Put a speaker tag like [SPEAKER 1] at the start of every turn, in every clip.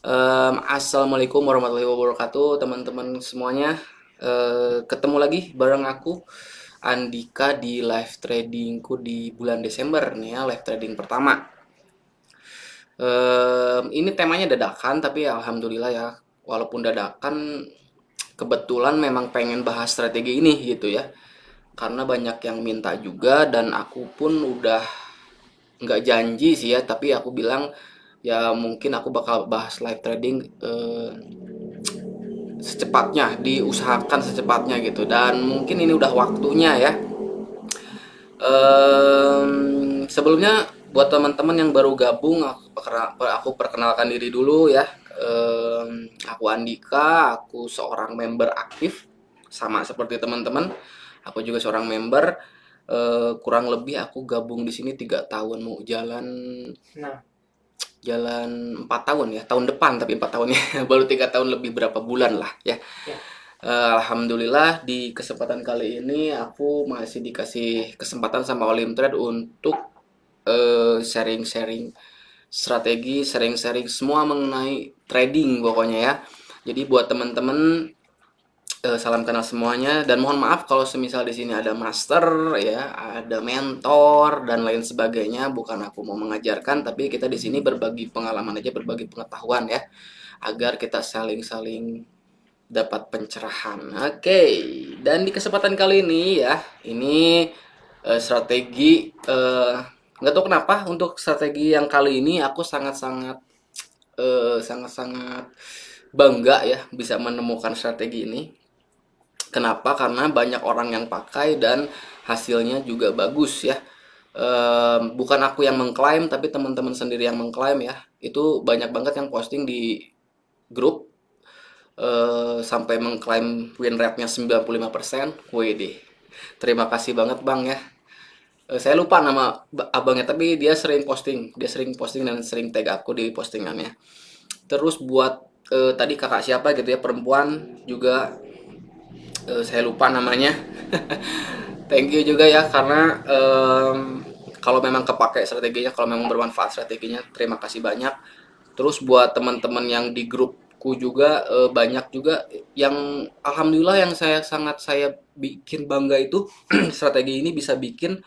[SPEAKER 1] Assalamualaikum warahmatullahi wabarakatuh, teman-teman semuanya. Ketemu lagi bareng aku, Andika, di live tradingku di bulan Desember nih ya, live trading pertama. Ini temanya dadakan, tapi ya alhamdulillah ya, walaupun dadakan, kebetulan memang pengen bahas strategi ini gitu ya. Karena banyak yang minta juga dan aku pun udah nggak janji sih ya, tapi aku bilang ya mungkin aku bakal bahas live trading secepatnya, diusahakan secepatnya gitu, dan mungkin ini udah waktunya ya. Sebelumnya buat teman-teman yang baru gabung, aku perkenalkan diri dulu ya. Aku Andika, aku seorang member aktif sama seperti teman-teman. Aku juga seorang member. Kurang lebih aku gabung di sini 3 tahun, mau jalan jalan 4 tahun ya, tahun depan, tapi 4 tahunnya baru 3 tahun lebih berapa bulan lah ya. Alhamdulillah di kesempatan kali ini aku masih dikasih kesempatan sama Olim Trade untuk sharing-sharing strategi, sharing-sharing semua mengenai trading pokoknya ya. Jadi buat teman-teman, salam kenal semuanya, dan mohon maaf kalau semisal di sini ada master ya, ada mentor dan lain sebagainya. Bukan aku mau mengajarkan, tapi kita di sini berbagi pengalaman aja, berbagi pengetahuan ya, agar kita saling-saling dapat pencerahan. Oke, dan di kesempatan kali ini ya, ini strategi, nggak tahu kenapa untuk strategi yang kali ini aku sangat-sangat sangat-sangat bangga ya bisa menemukan strategi ini. Kenapa? Karena banyak orang yang pakai dan hasilnya juga bagus ya. Bukan aku yang mengklaim, tapi teman-teman sendiri yang mengklaim ya. Itu banyak banget yang posting di grup, sampai mengklaim win rate-nya 95%. Wih, terima kasih banget bang ya. Saya lupa nama abangnya, tapi dia sering posting dan sering tag aku di postingannya. Terus buat tadi kakak siapa gitu ya, perempuan juga, saya lupa namanya. Thank you juga ya, karena kalau memang kepake strateginya, kalau memang bermanfaat strateginya, terima kasih banyak. Terus buat teman-teman yang di grupku juga, banyak juga yang alhamdulillah, yang saya bikin bangga itu strategi ini bisa bikin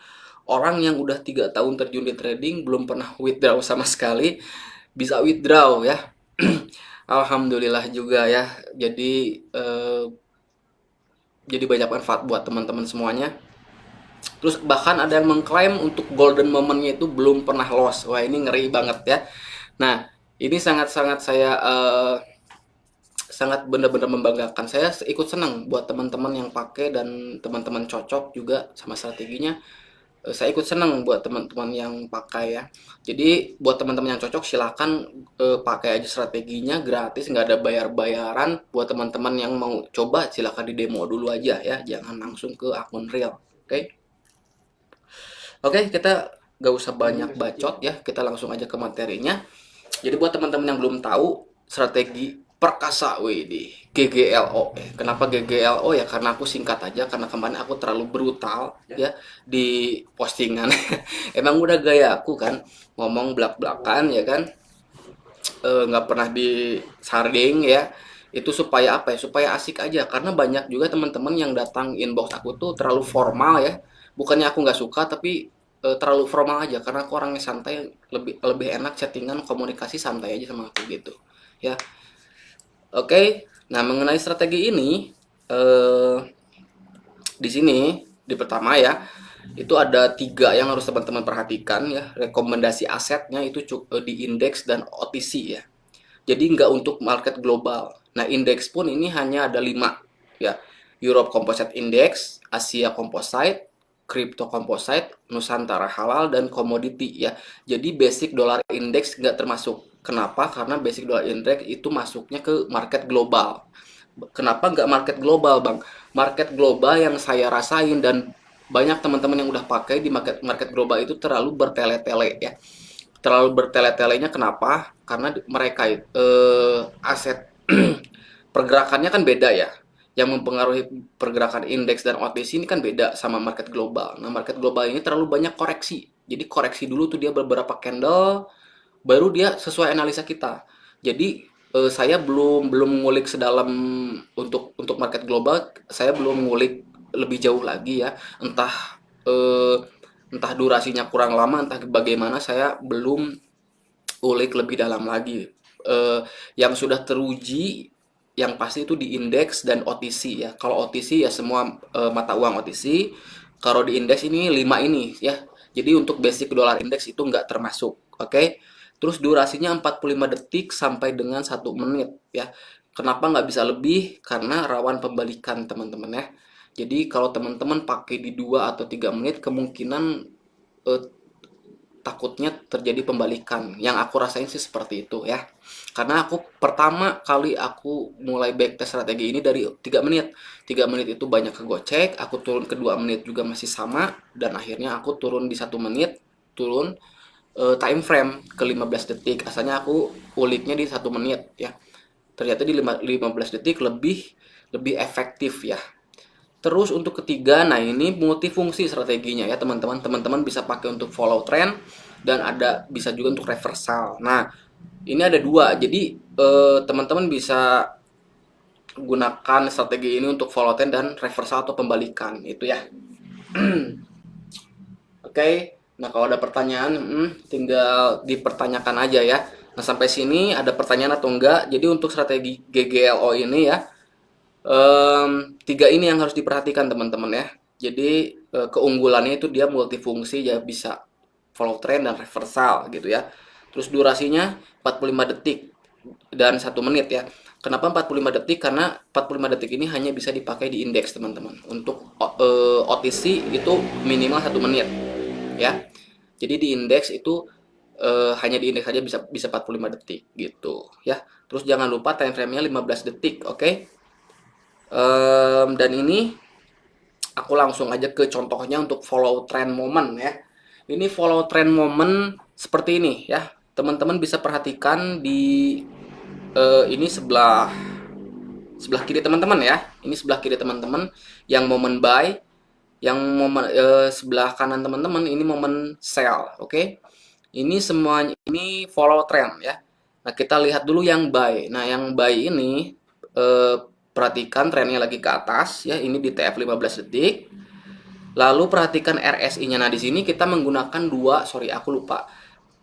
[SPEAKER 1] orang yang udah 3 tahun terjun di trading belum pernah withdraw sama sekali bisa withdraw ya. Alhamdulillah juga ya. Jadi banyak manfaat buat teman-teman semuanya. Terus bahkan ada yang mengklaim untuk golden momentnya itu belum pernah loss. Wah, ini ngeri banget ya. Nah, ini sangat-sangat saya sangat benar-benar membanggakan. Saya ikut senang buat teman-teman yang pakai dan teman-teman cocok juga sama strateginya. Saya ikut senang buat teman-teman yang pakai ya. Jadi buat teman-teman yang cocok, silahkan pakai aja strateginya gratis, nggak ada bayar-bayaran. Buat teman-teman yang mau coba, silahkan di demo dulu aja ya, jangan langsung ke akun real. Oke. Oke, kita gak usah banyak bacot ya, kita langsung aja ke materinya. Jadi buat teman-teman yang belum tahu, strategi perkasa di GGLO. Kenapa GGLO ya? Karena aku singkat aja, karena kemarin aku terlalu brutal ya di postingan. Emang udah gaya aku kan, ngomong belak-belakan ya kan, nggak pernah disarding ya. Itu supaya apa ya? Supaya asik aja. Karena banyak juga teman-teman yang datang inbox aku tuh terlalu formal ya. Bukannya aku nggak suka, tapi terlalu formal aja. Karena aku orangnya santai, lebih lebih enak chattingan, komunikasi santai aja sama aku gitu. Ya, oke. Nah, mengenai strategi ini, eh, di sini di pertama ya, itu ada 3 yang harus teman-teman perhatikan ya. Rekomendasi asetnya itu di indeks dan OTC ya. Jadi nggak untuk market global. Nah, indeks pun ini hanya ada 5 ya. Europe Composite Index, Asia Composite, Crypto Composite, Nusantara Halal, dan Commodity ya. Jadi basic dollar index nggak termasuk. Kenapa? Karena basic dollar index itu masuknya ke market global. Kenapa nggak market global, Bang? Market global yang saya rasain dan banyak teman-teman yang udah pakai di market market global itu terlalu bertele-tele ya. Terlalu bertele-telenya kenapa? Karena mereka aset pergerakannya kan beda ya. Yang mempengaruhi pergerakan indeks dan OTC ini kan beda sama market global. Nah, market global ini terlalu banyak koreksi. Jadi koreksi dulu tuh dia beberapa candle, baru dia sesuai analisa kita. Jadi saya belum ngulik sedalam untuk market global, saya belum ngulik lebih jauh lagi ya. Eh, entah durasinya kurang lama, entah bagaimana, saya belum ulik lebih dalam lagi. Eh, yang sudah teruji yang pasti itu di indeks dan OTC ya. Kalau OTC ya semua mata uang OTC. Kalau di indeks ini 5 ini ya. Jadi untuk basic dolar indeks itu nggak termasuk. Oke. Terus durasinya 45 detik sampai dengan 1 menit ya. Kenapa nggak bisa lebih? Karena rawan pembalikan teman-teman ya. Jadi kalau teman-teman pakai di 2 atau 3 menit kemungkinan eh, takutnya terjadi pembalikan. Yang aku rasain sih seperti itu ya. Karena aku pertama kali aku mulai backtest strategi ini dari 3 menit. 3 menit itu banyak kegocek, aku turun ke 2 menit juga masih sama, dan akhirnya aku turun di 1 menit, turun time frame ke 15 detik. Asalnya aku uliknya di 1 menit ya. Ternyata di 15 detik lebih lebih efektif ya. Terus untuk ketiga, nah ini multifungsi strateginya ya teman-teman. Teman-teman bisa pakai untuk follow trend dan ada bisa juga untuk reversal. Nah, ini ada dua. Jadi teman-teman bisa gunakan strategi ini untuk follow trend dan reversal atau pembalikan itu ya. Oke. Nah, kalau ada pertanyaan, tinggal dipertanyakan aja ya. Nah, sampai sini ada pertanyaan atau enggak? Jadi untuk strategi GGLO ini ya, tiga ini yang harus diperhatikan teman-teman ya. Jadi keunggulannya itu dia multifungsi ya, bisa follow trend dan reversal gitu ya. Terus durasinya 45 detik dan 1 menit ya. Kenapa 45 detik? Karena 45 detik ini hanya bisa dipakai di indeks teman-teman. Untuk OTC itu minimal 1 menit ya. Jadi di indeks itu hanya di indeks saja bisa bisa 45 detik gitu ya. Terus jangan lupa time frame-nya 15 detik, oke? Dan ini aku langsung aja ke contohnya untuk follow trend moment ya. Ini follow trend moment seperti ini ya. Teman-teman bisa perhatikan di ini sebelah sebelah kiri teman-teman ya. Ini sebelah kiri teman-teman yang momen buy, yang momen sebelah kanan teman-teman ini momen sell, oke? Ini semuanya ini follow trend ya. Nah, kita lihat dulu yang buy. Nah, yang buy ini eh, perhatikan trennya lagi ke atas ya. Ini di TF 15 detik. Lalu perhatikan RSI-nya. Nah, di sini kita menggunakan dua, sorry aku lupa.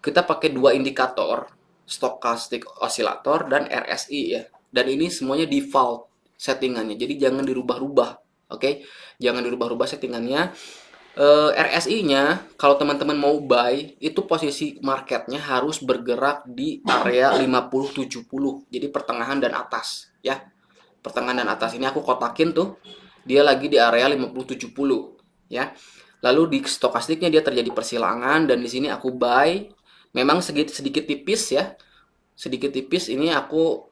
[SPEAKER 1] Kita pakai dua indikator, stochastic oscillator dan RSI ya. Dan ini semuanya default settingannya. Jadi jangan dirubah-rubah. Oke? Jangan dirubah-rubah settingannya. RSI-nya kalau teman-teman mau buy itu posisi marketnya harus bergerak di area 50-70. Jadi pertengahan dan atas ya. Pertengahan dan atas ini aku kotakin tuh. Dia lagi di area 50-70 ya. Lalu di stokastiknya dia terjadi persilangan dan di sini aku buy. Memang sedikit sedikit tipis ya. Sedikit tipis ini aku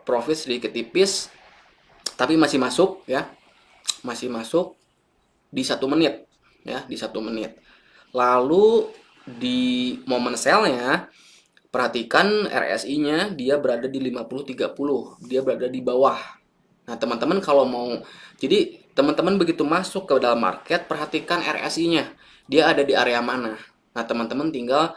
[SPEAKER 1] profit sedikit tipis tapi masih masuk ya. Masih masuk di 1 menit ya, di 1 menit. Lalu di momen sell-nya perhatikan RSI-nya dia berada di 50-30, dia berada di bawah. Nah, teman-teman kalau mau, jadi teman-teman begitu masuk ke dalam market, perhatikan RSI-nya, dia ada di area mana. Nah, teman-teman tinggal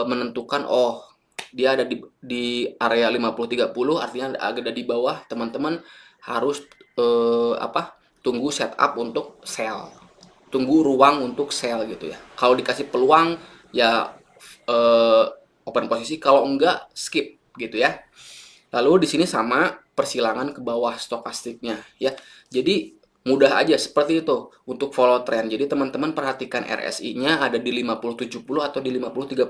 [SPEAKER 1] menentukan, oh, dia ada di area 50-30, artinya ada di bawah. Teman-teman harus tunggu setup untuk sell, tunggu ruang untuk sell gitu ya. Kalau dikasih peluang ya eh, open posisi, kalau enggak skip gitu ya. Lalu di sini sama persilangan ke bawah stokastiknya ya. Jadi mudah aja seperti itu untuk follow trend. Jadi teman-teman perhatikan RSI-nya ada di 50-70 atau di 50-30.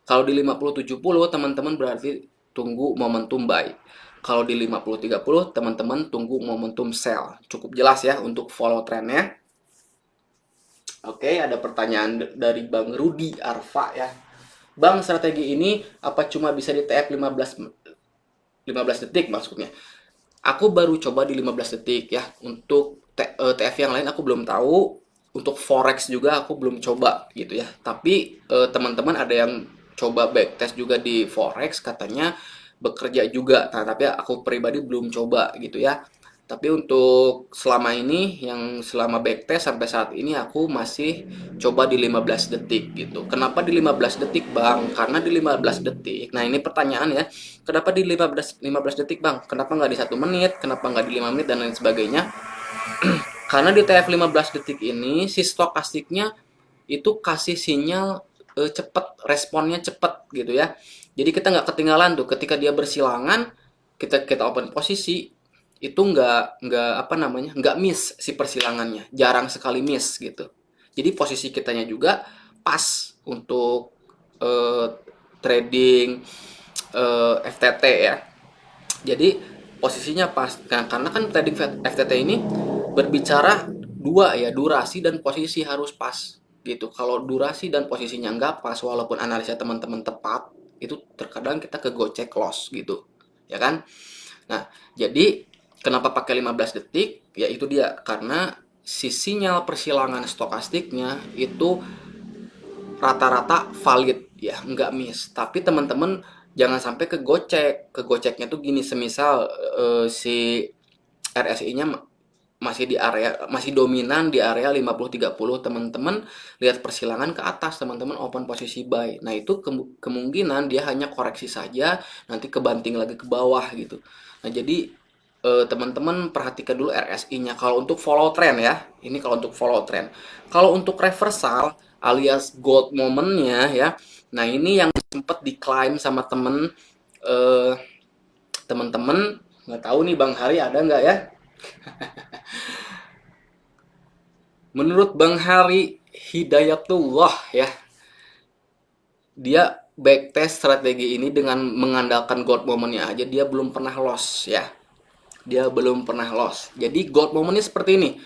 [SPEAKER 1] Kalau di 50-70 teman-teman berarti tunggu momentum buy. Kalau di 50-30 teman-teman tunggu momentum sell. Cukup jelas ya untuk follow trendnya. Oke, ada pertanyaan dari Bang Rudi Arfa ya. Bang, strategi ini apa cuma bisa di TF 15 detik maksudnya? Aku baru coba di 15 detik ya. Untuk TF yang lain aku belum tahu. Untuk forex juga aku belum coba gitu ya. Tapi teman-teman ada yang coba backtest juga di forex, katanya bekerja juga. Nah, tapi aku pribadi belum coba gitu ya. Tapi untuk selama ini, yang selama backtest sampai saat ini aku masih coba di 15 detik gitu. Kenapa di 15 detik Bang? Karena di 15 detik, nah ini pertanyaan ya, kenapa di 15 detik Bang? Kenapa nggak di 1 menit? Kenapa nggak di 5 menit dan lain sebagainya? Karena di TF 15 detik ini, si stokastiknya itu kasih sinyal cepet, responnya cepet gitu ya. Jadi kita nggak ketinggalan tuh ketika dia bersilangan, kita open posisi, itu nggak apa namanya, nggak miss si persilangannya, jarang sekali miss gitu. Jadi posisi kitanya juga pas untuk eh, trading FTT ya. Jadi posisinya pas, nah, karena kan trading FTT ini berbicara dua ya, durasi dan posisi harus pas gitu. Kalau durasi dan posisinya nggak pas, walaupun analisa teman-teman tepat, itu terkadang kita kegocek loss gitu, ya kan? Nah, jadi kenapa pakai 15 detik? Ya itu dia, karena si sinyal persilangan stokastiknya itu rata-rata valid ya, nggak miss. Tapi teman-teman jangan sampai kegocek. Kegoceknya tuh gini, semisal si RSI-nya masih di area, masih dominan di area 50-30, teman-teman lihat persilangan ke atas, teman-teman open posisi buy. Nah, itu kemungkinan dia hanya koreksi saja, nanti kebanting lagi ke bawah gitu. Nah, jadi teman-teman perhatikan dulu RSI-nya kalau untuk follow trend ya. Ini kalau untuk follow trend. Kalau untuk reversal alias gold momennya ya. Nah, ini yang sempat diklaim sama eh, teman-teman, nggak tahu nih Bang Hari ada nggak ya? Menurut Bang Hari Hidayatullah ya, dia backtest strategi ini dengan mengandalkan gold momennya aja dia belum pernah loss ya. Dia belum pernah loss. Jadi gold momennya seperti ini.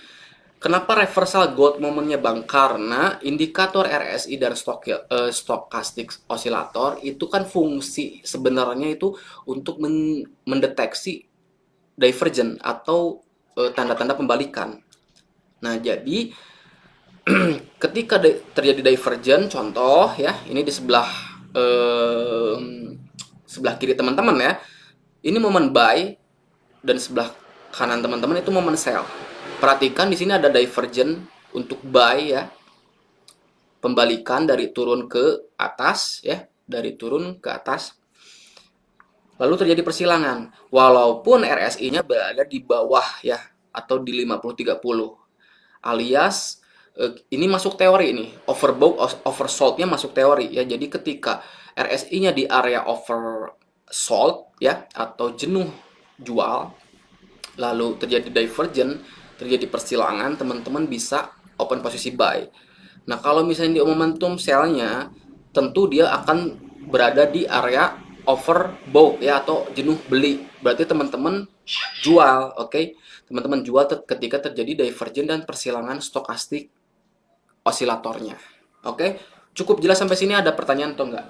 [SPEAKER 1] Kenapa reversal gold momennya Bang? Karena indikator RSI dan stochastic oscillator itu kan fungsi sebenarnya itu untuk mendeteksi divergent atau tanda-tanda pembalikan. Nah, jadi ketika terjadi divergent, contoh ya, ini di eh, sebelah kiri teman-teman ya, ini momen buy, dan sebelah kanan teman-teman itu momen sell. Perhatikan di sini ada divergent untuk buy ya, pembalikan dari turun ke atas ya, dari turun ke atas. Lalu terjadi persilangan, walaupun RSI-nya berada di bawah ya, atau di 50-30, alias ini masuk teori ini, overbought oversold-nya masuk teori ya. Jadi ketika RSI-nya di area oversold ya, atau jenuh jual, lalu terjadi divergent, terjadi persilangan, teman-teman bisa open posisi buy. Nah, kalau misalnya di momentum sell-nya, tentu dia akan berada di area overbought ya, atau jenuh beli. Berarti teman-teman jual, oke? Okay? Teman-teman jual ketika terjadi divergent dan persilangan stokastik osilatornya. Oke? Okay? Cukup jelas sampai sini, ada pertanyaan atau enggak?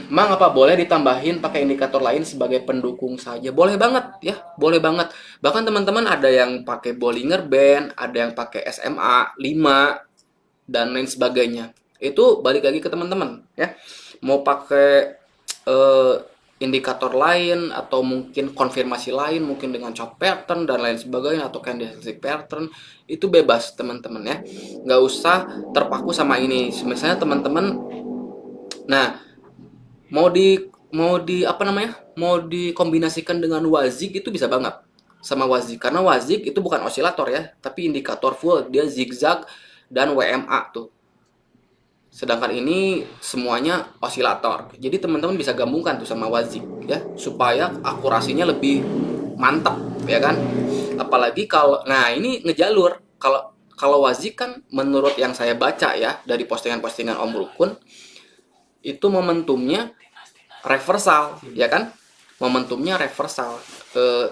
[SPEAKER 1] Mang, apa boleh ditambahin pakai indikator lain sebagai pendukung saja? Boleh banget ya, boleh banget. Bahkan teman-teman ada yang pakai Bollinger Band, ada yang pakai SMA 5 dan lain sebagainya. Itu balik lagi ke teman-teman ya. Mau pakai eh, indikator lain atau mungkin konfirmasi lain, mungkin dengan chart pattern dan lain sebagainya, atau candlestick pattern, itu bebas teman-teman ya. Nggak usah terpaku sama ini. Misalnya teman-teman, nah, mau di apa namanya, mau dikombinasikan dengan wazik, itu bisa banget sama wazik, karena wazik itu bukan osilator ya, tapi indikator full, dia zigzag dan WMA tuh. Sedangkan ini semuanya osilator, jadi teman-teman bisa gabungkan tuh sama wazik ya, supaya akurasinya lebih mantap ya kan. Apalagi kalau, nah ini ngejalur, kalau kalau wazik kan menurut yang saya baca ya dari postingan-postingan Om Rukun, itu momentumnya reversal ya kan, momentumnya reversal.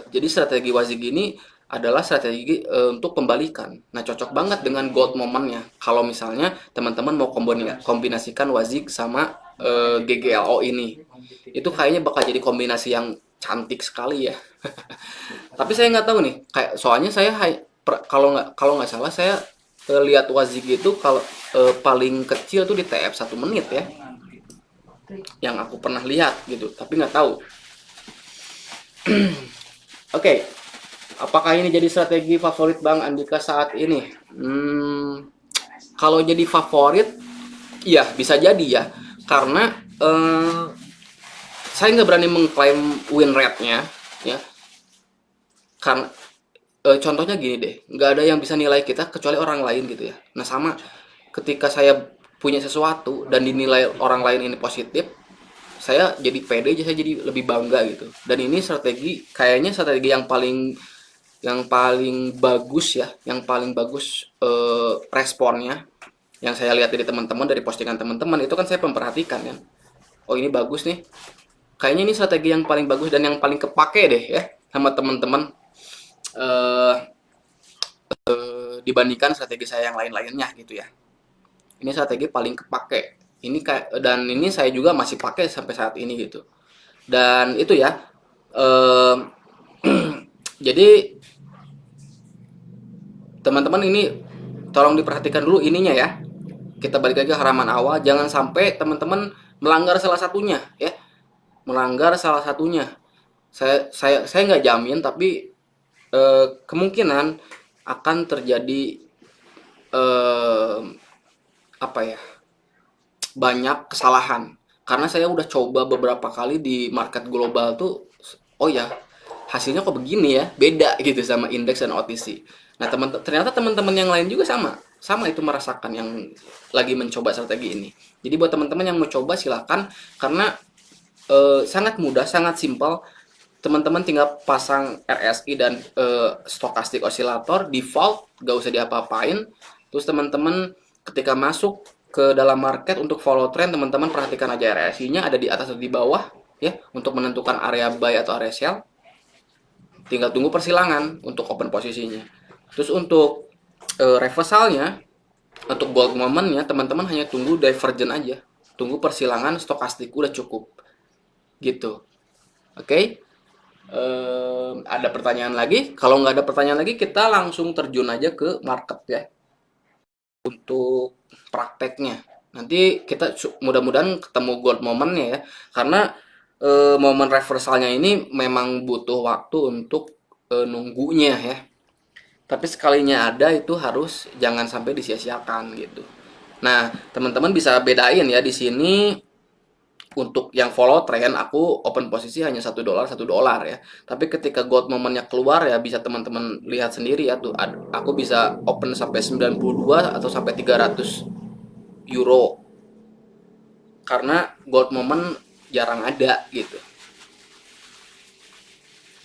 [SPEAKER 1] Jadi strategi wazik ini adalah strategi untuk pembalikan. Nah, cocok banget dengan gold momennya kalau misalnya teman-teman mau kombinasikan wazik sama GGLO ini. Itu kayaknya bakal jadi kombinasi yang cantik sekali ya. Tapi saya nggak tahu nih, kayak soalnya saya kalau nggak salah saya lihat wazik itu kalau paling kecil tuh di TF 1 menit ya, yang aku pernah lihat gitu, tapi nggak tahu. Oke, Apakah ini jadi strategi favorit Bang Andika saat ini? Kalau jadi favorit, iya bisa jadi ya. Karena saya nggak berani mengklaim win rate-nya, ya. Karena contohnya gini deh, nggak ada yang bisa nilai kita kecuali orang lain gitu ya. Nah sama, ketika saya punya sesuatu dan dinilai orang lain ini positif, saya jadi pede aja, saya jadi lebih bangga gitu. Dan ini strategi, kayaknya strategi yang paling bagus ya, yang paling bagus responnya, yang saya lihat dari teman-teman, dari postingan teman-teman itu kan saya memperhatikan kan. Oh ini bagus nih. Kayaknya ini strategi yang paling bagus dan yang paling kepake deh ya sama teman-teman, eh, dibandingkan strategi saya yang lain-lainnya gitu ya. Ini strategi paling kepake. Ini kayak, dan ini saya juga masih pakai sampai saat ini gitu. Dan itu ya. Eh, jadi teman-teman ini tolong diperhatikan dulu ininya ya. Kita balik lagi ke halaman awal, jangan sampai teman-teman melanggar salah satunya ya. Melanggar salah satunya. Saya nggak jamin, tapi kemungkinan akan terjadi eh, apa ya, banyak kesalahan. Karena saya udah coba beberapa kali di market global tuh, oh ya hasilnya kok begini ya, beda gitu sama indeks dan OTC. Nah ternyata teman-teman yang lain juga sama itu merasakan yang lagi mencoba strategi ini. Jadi buat teman-teman yang mau coba silakan, karena sangat mudah, sangat simpel. Teman-teman tinggal pasang RSI dan stochastic oscillator default, gak usah diapa-apain. Terus teman-teman ketika masuk ke dalam market untuk follow trend, teman-teman perhatikan aja RSI-nya ada di atas atau di bawah ya, untuk menentukan area buy atau area sell. Tinggal tunggu persilangan untuk open posisinya. Terus untuk reversalnya, untuk gold momennya, teman-teman hanya tunggu divergent aja, tunggu persilangan stokastik, udah cukup gitu. Oke. Okay? Ada pertanyaan lagi? Kalau nggak ada pertanyaan lagi, kita langsung terjun aja ke market ya, untuk prakteknya. Nanti kita mudah-mudahan ketemu gold momennya ya, karena momen reversalnya ini memang butuh waktu untuk nunggunya ya. Tapi sekalinya ada itu harus jangan sampai disia-siakan gitu. Nah, teman-teman bisa bedain ya di sini. Untuk yang follow trend aku open posisi hanya $1 ya. Tapi ketika gold momennya keluar ya, bisa teman-teman lihat sendiri ya tuh, aku bisa open sampai 92 atau sampai 300 euro, karena gold moment jarang ada gitu.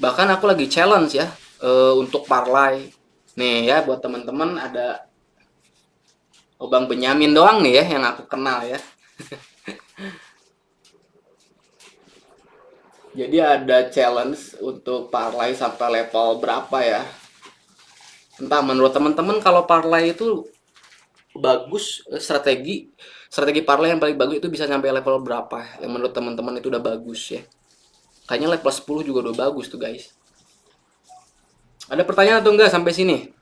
[SPEAKER 1] Bahkan aku lagi challenge ya, untuk parlay nih ya. Buat teman-teman, ada Bang Benyamin doang nih ya yang aku kenal ya. Jadi ada challenge untuk parlay sampai level berapa ya. Entah menurut teman-teman kalau parlay itu bagus, strategi parlay yang paling bagus itu bisa sampai level berapa? Yang menurut teman-teman itu udah bagus ya. Kayaknya level 10 juga udah bagus tuh guys. Ada pertanyaan atau enggak sampai sini?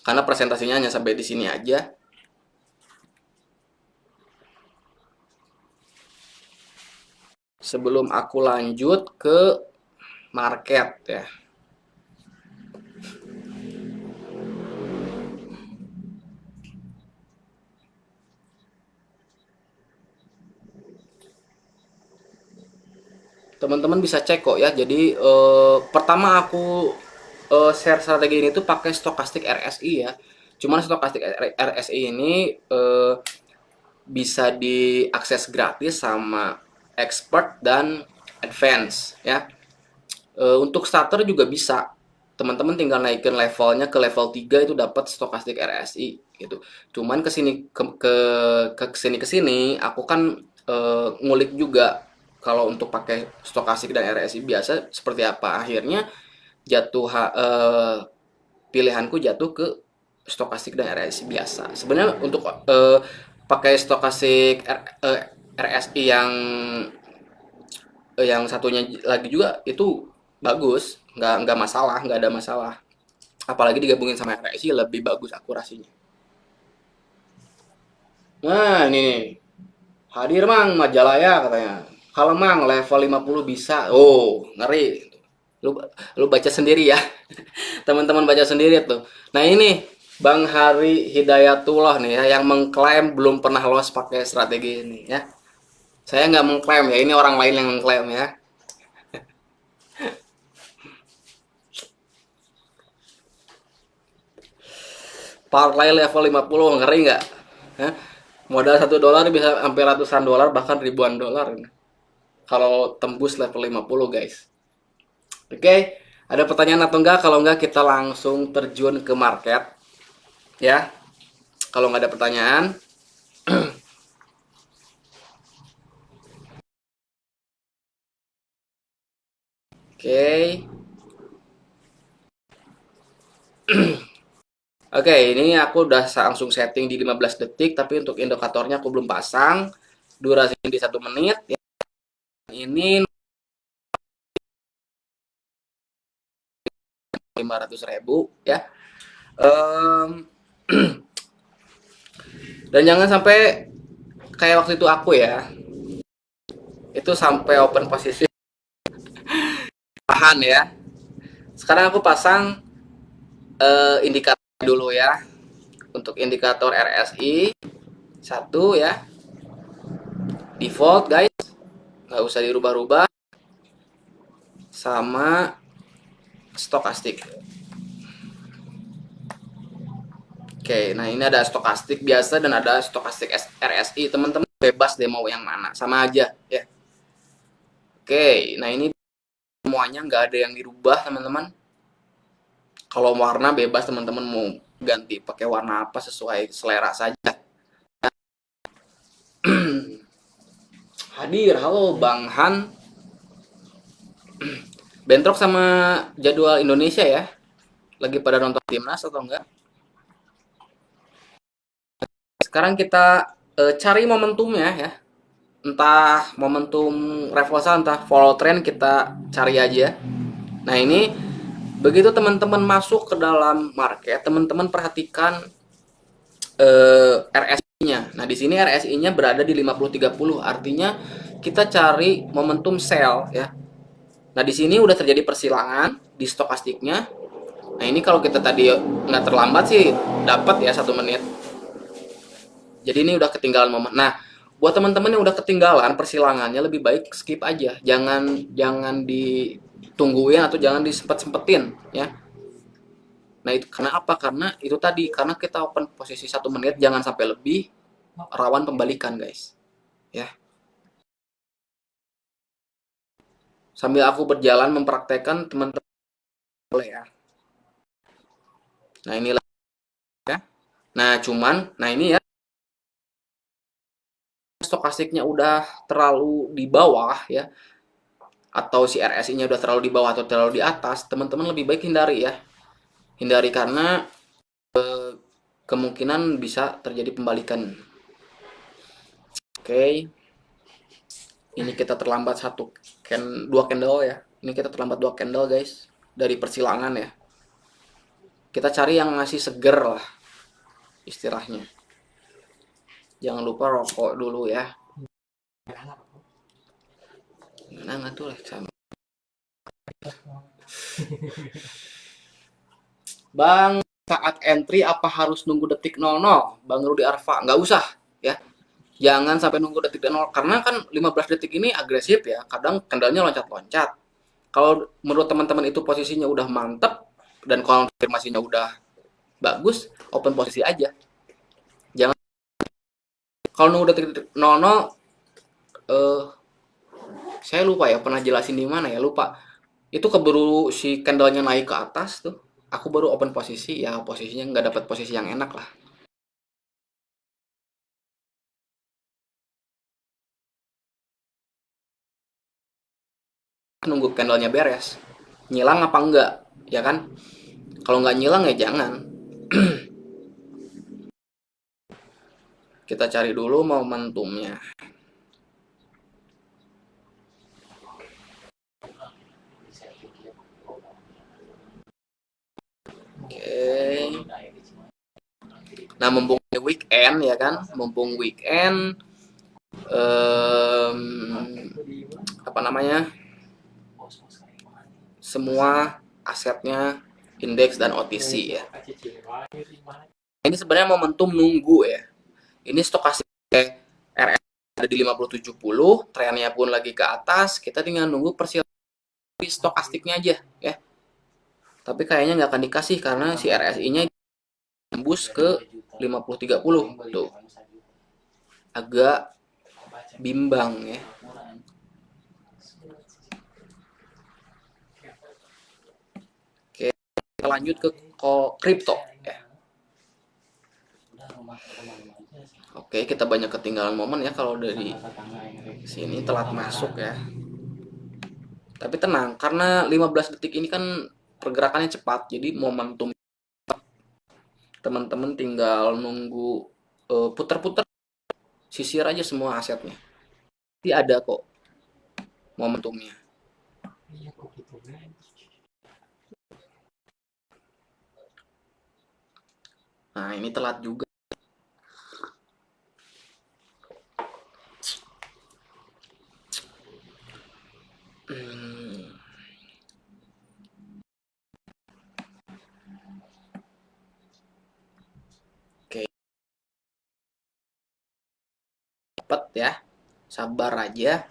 [SPEAKER 1] Karena presentasinya hanya sampai di sini aja. Sebelum aku lanjut ke market ya. Teman-teman bisa cek kok ya. Jadi pertama aku share strategi ini tuh pakai stochastic RSI ya. Cuman stochastic RSI ini bisa diakses gratis sama expert dan advance ya. Untuk starter juga bisa. Teman-teman tinggal naikin levelnya ke level 3 itu dapat stochastic RSI gitu. Cuman kesini aku kan ngulik juga kalau untuk pakai stokastik dan RSI biasa seperti apa. Akhirnya pilihanku jatuh ke stokastik dan RSI biasa. Sebenarnya untuk pakai stokastik RSI yang satunya lagi juga itu bagus, nggak masalah, nggak ada masalah. Apalagi digabungin sama RSI lebih bagus akurasinya. Nah ini nih, hadir Mang Majalaya katanya. Kalau Mang level 50 bisa. Oh, ngeri. Lu lu baca sendiri ya. Teman-teman baca sendiri tuh. Nah, ini Bang Hari Hidayatullah nih ya yang mengklaim belum pernah loss pakai strategi ini ya. Saya nggak mengklaim ya, ini orang lain yang mengklaim ya. Parlay level 50 ngeri nggak? Ya. Modal $1 bisa sampai ratusan dolar bahkan ribuan dolar. Kalau tembus level 50 guys. Oke, ada pertanyaan atau enggak? Kalau enggak kita langsung terjun ke market ya. Kalau nggak ada pertanyaan, oke. Oke, ini aku udah langsung setting di 15 detik, tapi untuk indikatornya aku belum pasang. Durasi di 1 menit. Ya. Ini 500.000 ya. Um, dan jangan sampai kayak waktu itu aku ya, itu sampai open posisi tahan ya. Sekarang aku pasang indikator dulu ya. Untuk indikator RSI satu ya, default guys, nggak usah dirubah-rubah, sama stokastik. Oke, nah ini ada stokastik biasa dan ada stokastik RSI. Teman-teman bebas deh mau yang mana, sama aja ya. Oke, nah ini semuanya nggak ada yang dirubah teman-teman. Kalau warna bebas teman-teman mau ganti pakai warna apa sesuai selera saja. Hadir, halo Bang Han. Bentrok sama jadwal Indonesia ya? Lagi pada nonton timnas atau enggak? Sekarang kita cari momentumnya ya. Entah momentum reversal, entah follow trend, kita cari aja. Nah ini begitu teman-teman masuk ke dalam market, teman-teman perhatikan RSI-nya. Nah di sini RSI-nya berada di 50-30, artinya kita cari momentum sell ya. Nah di sini udah terjadi persilangan di stokastiknya. Nah ini kalau kita tadi nggak terlambat sih dapat ya 1 menit. Jadi ini udah ketinggalan momen. Nah, buat teman-teman yang udah ketinggalan persilangannya lebih baik skip aja. Jangan jangan ditungguin atau jangan disempet-sempetin ya. Nah, itu karena apa? Karena itu tadi karena kita open posisi 1 menit jangan sampai lebih rawan pembalikan, guys. Ya. Sambil aku berjalan mempraktekkan teman-teman boleh ya. Nah, inilah ya. Nah ini ya stokastiknya udah terlalu di bawah ya atau si RSI-nya udah terlalu di bawah atau terlalu di atas, teman-teman lebih baik hindari ya. Hindari karena kemungkinan bisa terjadi pembalikan. Oke, ini kita terlambat dua candle ya. Ini kita terlambat 2 candle guys dari persilangan ya. Kita cari yang masih seger lah istilahnya. Jangan lupa rokok dulu ya. Mana nggak tuh lah sama. Bang, saat entry apa harus nunggu detik 00? Bang Rudi Arfa, nggak usah ya. Jangan sampai nunggu detik 0 karena kan 15 detik ini agresif ya. Kadang kendalnya loncat-loncat. Kalau menurut teman-teman itu posisinya udah mantep dan konfirmasinya udah bagus, open posisi aja. Jangan kalau nunggu detik 00 eh saya lupa ya pernah jelasin di mana ya, lupa. Itu keburu si candlenya naik ke atas tuh. Aku baru open posisi, ya posisinya nggak dapat posisi yang enak lah. Nunggu candlenya beres. Nyilang apa enggak, ya kan? Kalau nggak nyilang ya jangan. Kita cari dulu momentumnya. Oke. Nah, mumpung weekend ya kan, mumpung weekend, um, apa namanya? semua asetnya indeks dan OTC ya. Ini sebenarnya momentum nunggu ya. Ini stokastik RS ada di 5070, trennya pun lagi ke atas, kita tinggal nunggu persilapan stokastiknya aja ya. Tapi kayaknya nggak akan dikasih karena si RSI-nya tembus ke 5030 tuh. Agak bimbang ya. Oke, kita lanjut ke kripto ya. Oke, kita banyak ketinggalan momen ya kalau dari sini telat masuk ya. Tapi tenang, karena 15 detik ini kan pergerakannya cepat, jadi momentum teman-teman tinggal nunggu putar-putar, sisir aja semua asetnya. Jadi ada kok momentumnya. Nah, ini telat juga. Hmm. Oke, cepet ya. Sabar aja.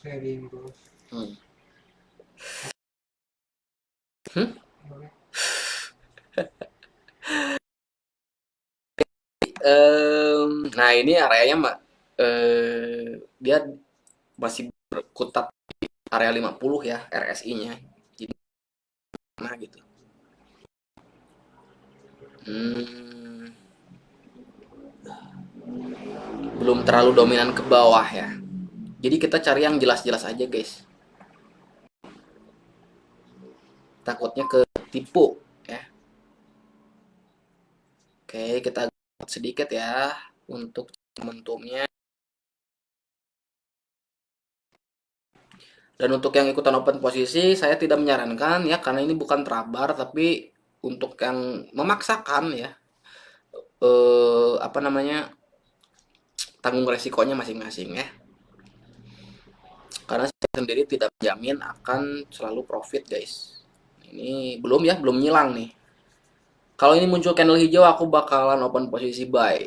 [SPEAKER 1] Hmm. Hmm? Nah ini areanya dia masih berkutat di area 50 ya RSI-nya. Jadi nah gitu. Hmm, belum terlalu dominan ke bawah ya. Jadi kita cari yang jelas-jelas aja guys. Takutnya ketipu ya. Oke, kita sedikit ya untuk momentumnya. Dan untuk yang ikutan open posisi, saya tidak menyarankan ya, karena ini bukan trabar, tapi untuk yang memaksakan ya, apa namanya, tanggung resikonya masing-masing ya. Karena saya sendiri tidak menjamin akan selalu profit guys. Ini belum ya, belum nyilang nih. Kalau ini muncul candle hijau, aku bakalan open posisi buy.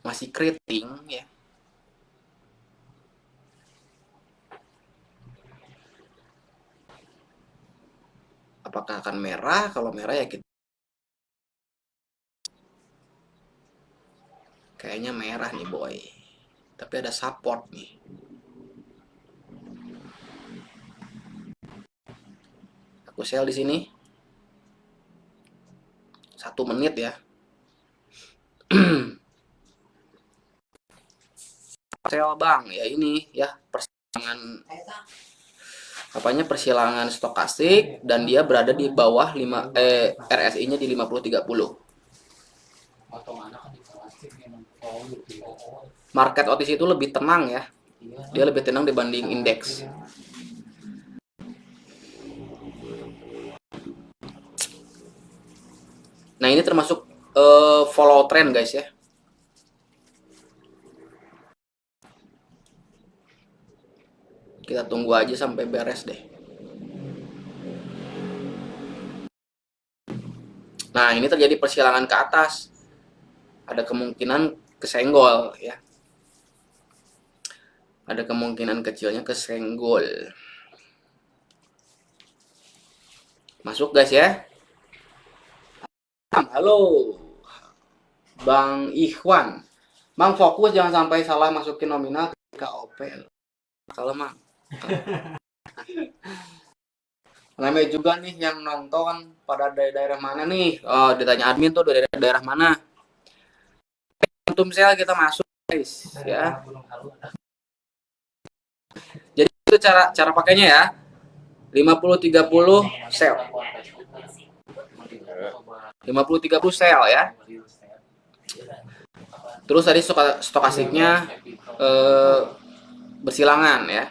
[SPEAKER 1] Masih keriting ya. Apakah akan merah? Kalau merah ya kita kayaknya merah nih boy. Tapi ada support nih. Aku sell di sini. 1 menit ya. Sell bang, ya ini ya persilangan persilangan stokastik dan dia berada di bawah RSI-nya di 5030. Market OTC itu lebih tenang ya. Dia lebih tenang dibanding indeks. Nah, ini termasuk follow trend guys ya. Kita tunggu aja sampai beres deh. Nah, ini terjadi persilangan ke atas. Ada kemungkinan kesenggol ya. Ada kemungkinan kecilnya kesenggol. Masuk guys ya. Halo. Bang Ikhwan. Mang fokus jangan sampai salah masukin nominal ke OP. Kalau Mang. Ramai juga nih yang nonton pada daerah mana nih? Oh, ditanya admin tuh dari daerah mana? Momentum sel kita masuk guys ya. Jadi itu cara pakainya ya. 50-30 sel. 50-30 sel ya. Terus tadi stokastiknya bersilangan ya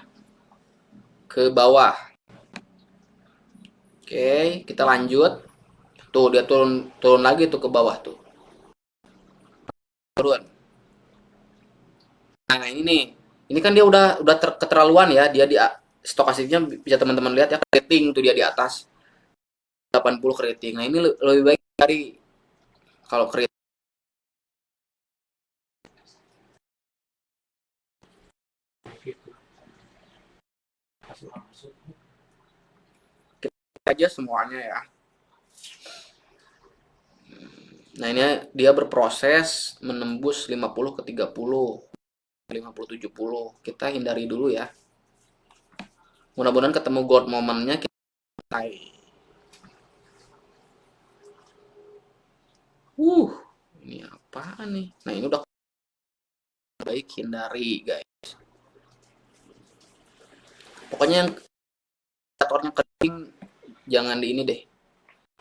[SPEAKER 1] ke bawah. Oke, kita lanjut. Tuh dia turun turun lagi tuh ke bawah tuh. Turun. Nah, ini nih. Ini kan dia udah keterlaluan ya. Dia di stokastiknya bisa teman-teman lihat ya, rating tuh dia di atas 80 rating. Nah, ini lebih baik dari kalau kredit aja semuanya ya. Nah, ini dia berproses menembus 50 ke 30, 50 70. Kita hindari dulu ya. Mudah-mudahan ketemu gold momennya kita. Ini apa nih? Nah, ini udah baik hindari, guys. Pokoknya yang indikatornya keriting jangan di ini deh.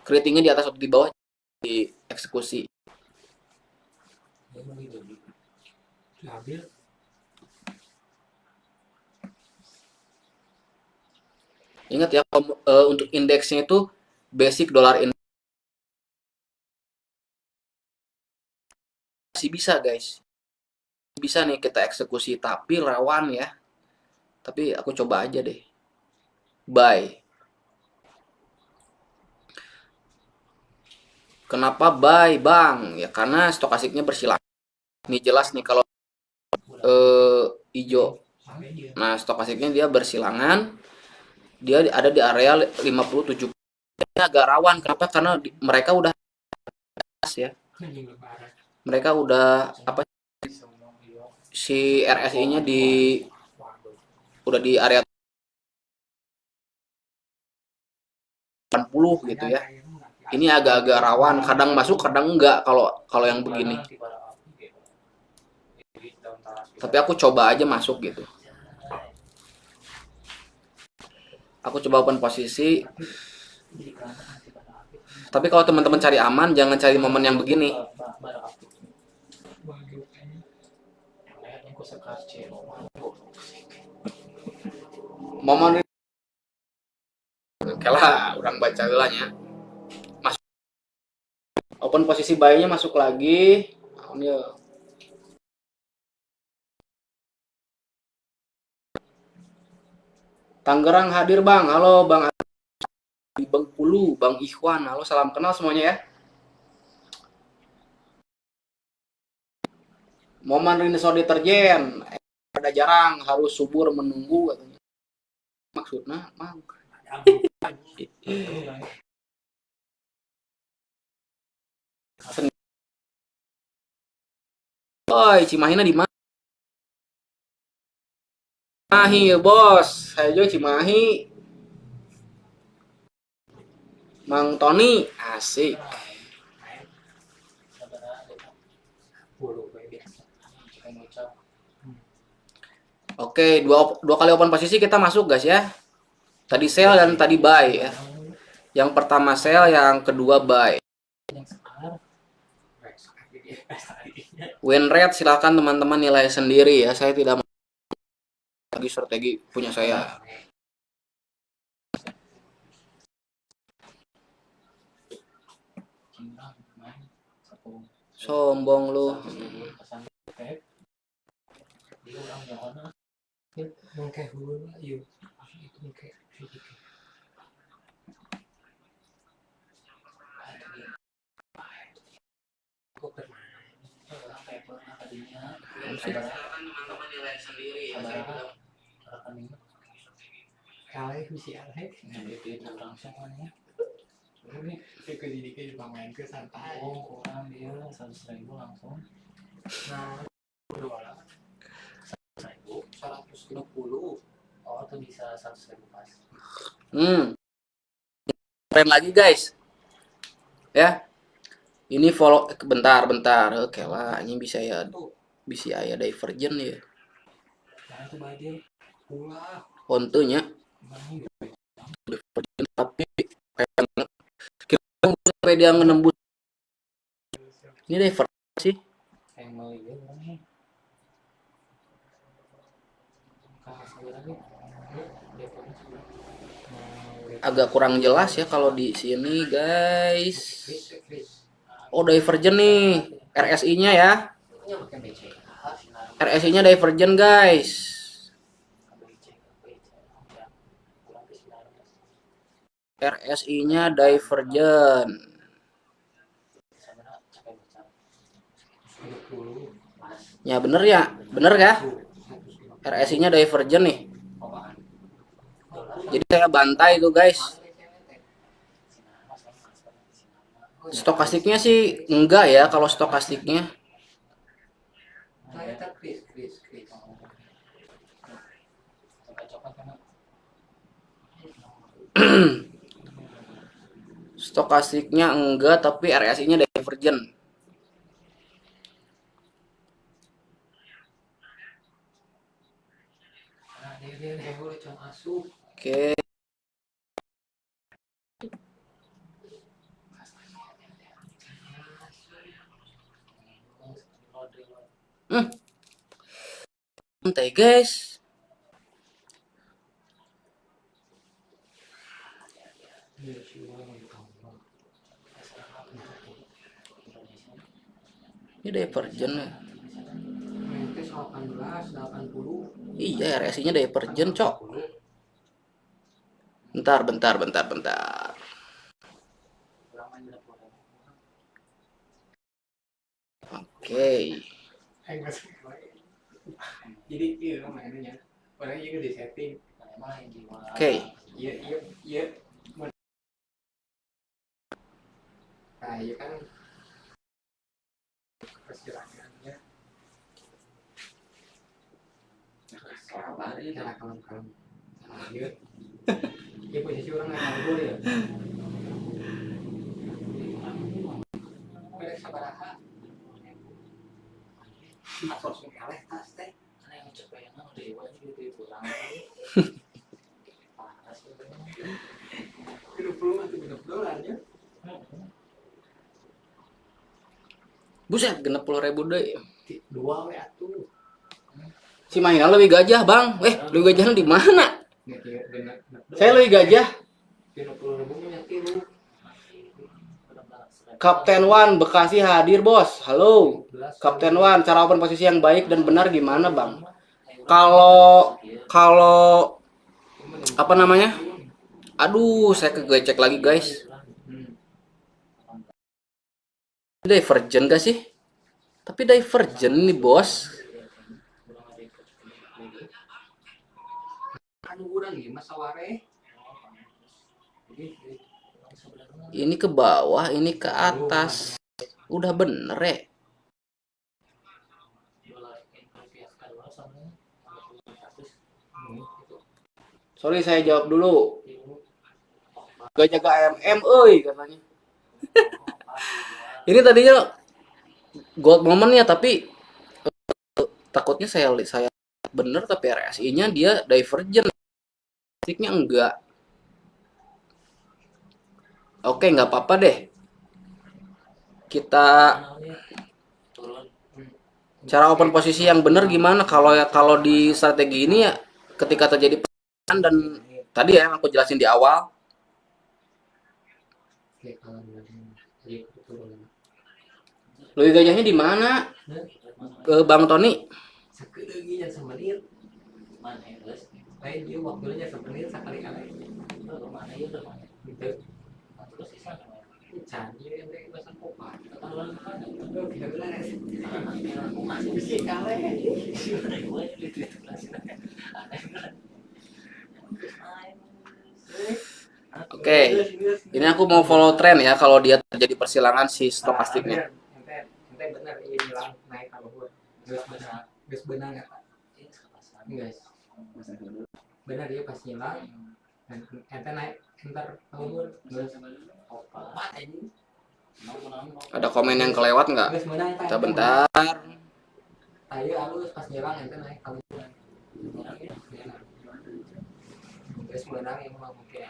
[SPEAKER 1] Keritingnya di atas atau di bawah di eksekusi. Ingat ya, untuk indeksnya itu basic dollar index masih bisa, guys. Bisa nih kita eksekusi, tapi rawan ya. Tapi aku coba aja deh. Buy. Kenapa buy, Bang? Ya karena stokastiknya bersilangan. Ini jelas nih kalau hijau. Nah, stokastiknya dia bersilangan. Dia ada di area 50-70. Ini agak rawan. Kenapa? Karena mereka udah ya. Mereka udah apa, si RSI-nya udah di area 80 gitu ya. Ini agak-agak rawan, kadang masuk, kadang enggak kalau kalau yang begini. Tapi aku coba aja masuk gitu. Aku coba open posisi. Tapi kalau teman-teman cari aman, jangan cari momen yang begini. Momen oke lah, orang baca ulangnya. Masuk. Open posisi buy-nya masuk lagi. Ambil. Tangerang hadir, Bang. Halo, Bang. Di Bengkulu, Bang Ikhwan. Halo, salam kenal semuanya ya. Momen rinso deterjen. Ada jarang, harus subur menunggu katanya. Maksudnya, Mang. Oi, Cimahina di mana? Cimahi ya, Bos. Saya juga Cimahi. Mang Tony, asik. Oke, dua kali open posisi kita masuk, guys ya. Tadi sell dan tadi buy ya. Yang pertama sell, yang kedua buy. Win rate silahkan teman-teman nilai sendiri ya. Saya tidak lagi strategi punya saya. Sombong lu. Keren lagi, guys. Ya. Ini follow bentar. Oke lah, ini bisa ya divergen ya. Ontunya divergen tapi kayak dia menembus. Ini divergen sih. agak kurang jelas ya kalau di sini guys. Oh, divergen nih RSI-nya ya. RSI-nya divergen guys. RSI-nya divergen. Ya bener ya, bener ya. RSI-nya divergen nih. Jadi saya bantai tuh guys. Stokastiknya sih enggak ya kalau stokastiknya. Stokastiknya enggak tapi RSI-nya divergen. Oke. Santai guys. Ini divergen ya. Iya, RSI-nya divergen, cok. Bentar. Oke.
[SPEAKER 2] Jadi iya mainnya orang juga di setting.
[SPEAKER 1] Oke.
[SPEAKER 2] Iya. Nah, iya kan persilangannya. Cara kalem-kalem. Iya. Iya posisi orang yang boleh ya. Mereka sabaraha. Asos kalah tas teh. Ana yang cobain udah iwan gitu pulang. Panas itu. $20 ya.
[SPEAKER 1] Buset, 60.000 deh.
[SPEAKER 2] 2 we atuh.
[SPEAKER 1] Si Mahina lebih gajah, Bang. Lebih gajahnya di mana? Saya lebih gajah.
[SPEAKER 2] 30.000 nya tilu.
[SPEAKER 1] Kapten Wan Bekasi hadir, Bos. Halo. Kapten Wan, cara open posisi yang baik dan benar gimana, Bang? Kalau apa namanya? Aduh, saya kegecek lagi, guys. Divergen gak sih? Tapi divergen nih, Bos. Ini ke bawah, ini ke atas. Udah bener ya? Sorry, saya jawab dulu. Gak jaga AMM, katanya. Ini tadinya gold momennya, tapi takutnya saya bener, tapi RSI-nya dia divergen. Sticknya enggak. Oke, nggak apa-apa deh. Kita cara open posisi yang bener gimana? Kalau di strategi ini ya, ketika terjadi perubahan dan tadi ya yang aku jelasin di awal. Lebih gajahnya di mana? Ke Bang Tony.
[SPEAKER 2] Lain dia waktunya sebenarnya sekali kali. Gitu. Canggih yang bahasa kopa. Bisa kalah.
[SPEAKER 1] Oke, ini aku mau follow trend ya kalau dia terjadi persilangan si stokastiknya.
[SPEAKER 2] Ente benar ini hilang naik kalau gue. Gus benang ya Pak. Guys. Benar dia pas hilang. Ente naik entar tahun opat ini.
[SPEAKER 1] Ada komen yang kelewat nggak? Kita bentar.
[SPEAKER 2] Ayo halus pas hilang ente naik kalau Gus menang yang mau mungkin.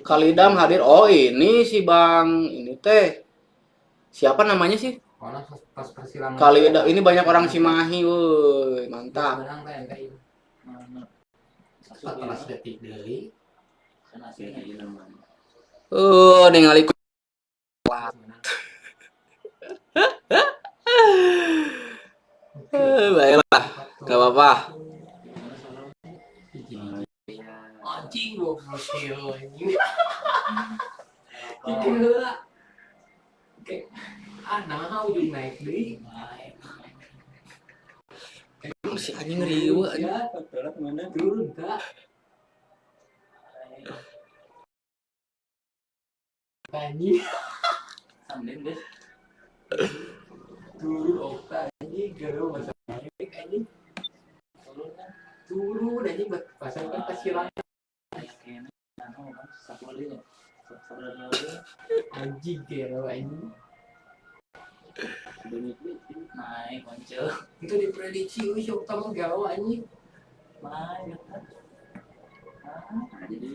[SPEAKER 1] Kalidam hadir. Oh, ini si Bang ini teh. Siapa namanya sih?
[SPEAKER 2] Pas persilangan.
[SPEAKER 1] Kalidam ini banyak orang Cimahi, woi. Mantap.
[SPEAKER 2] 14 detik deui.
[SPEAKER 1] Ningali ku baiklah, gak apa-apa.
[SPEAKER 2] Anjing goblok kieu anjing. Iki heula. Oke. Nah ujung naik deui.
[SPEAKER 1] Si anjing riweuh anjing.
[SPEAKER 2] Turun ka. Anjing. Turun okta anjing gereu masa naik anjing. Turun anjing pasangkan pasiran. Anjing gereu anjing.
[SPEAKER 3] Naik muncul.
[SPEAKER 2] Itu diprediksi euy sok tamu galau anjing.
[SPEAKER 3] Naik kan. Jadi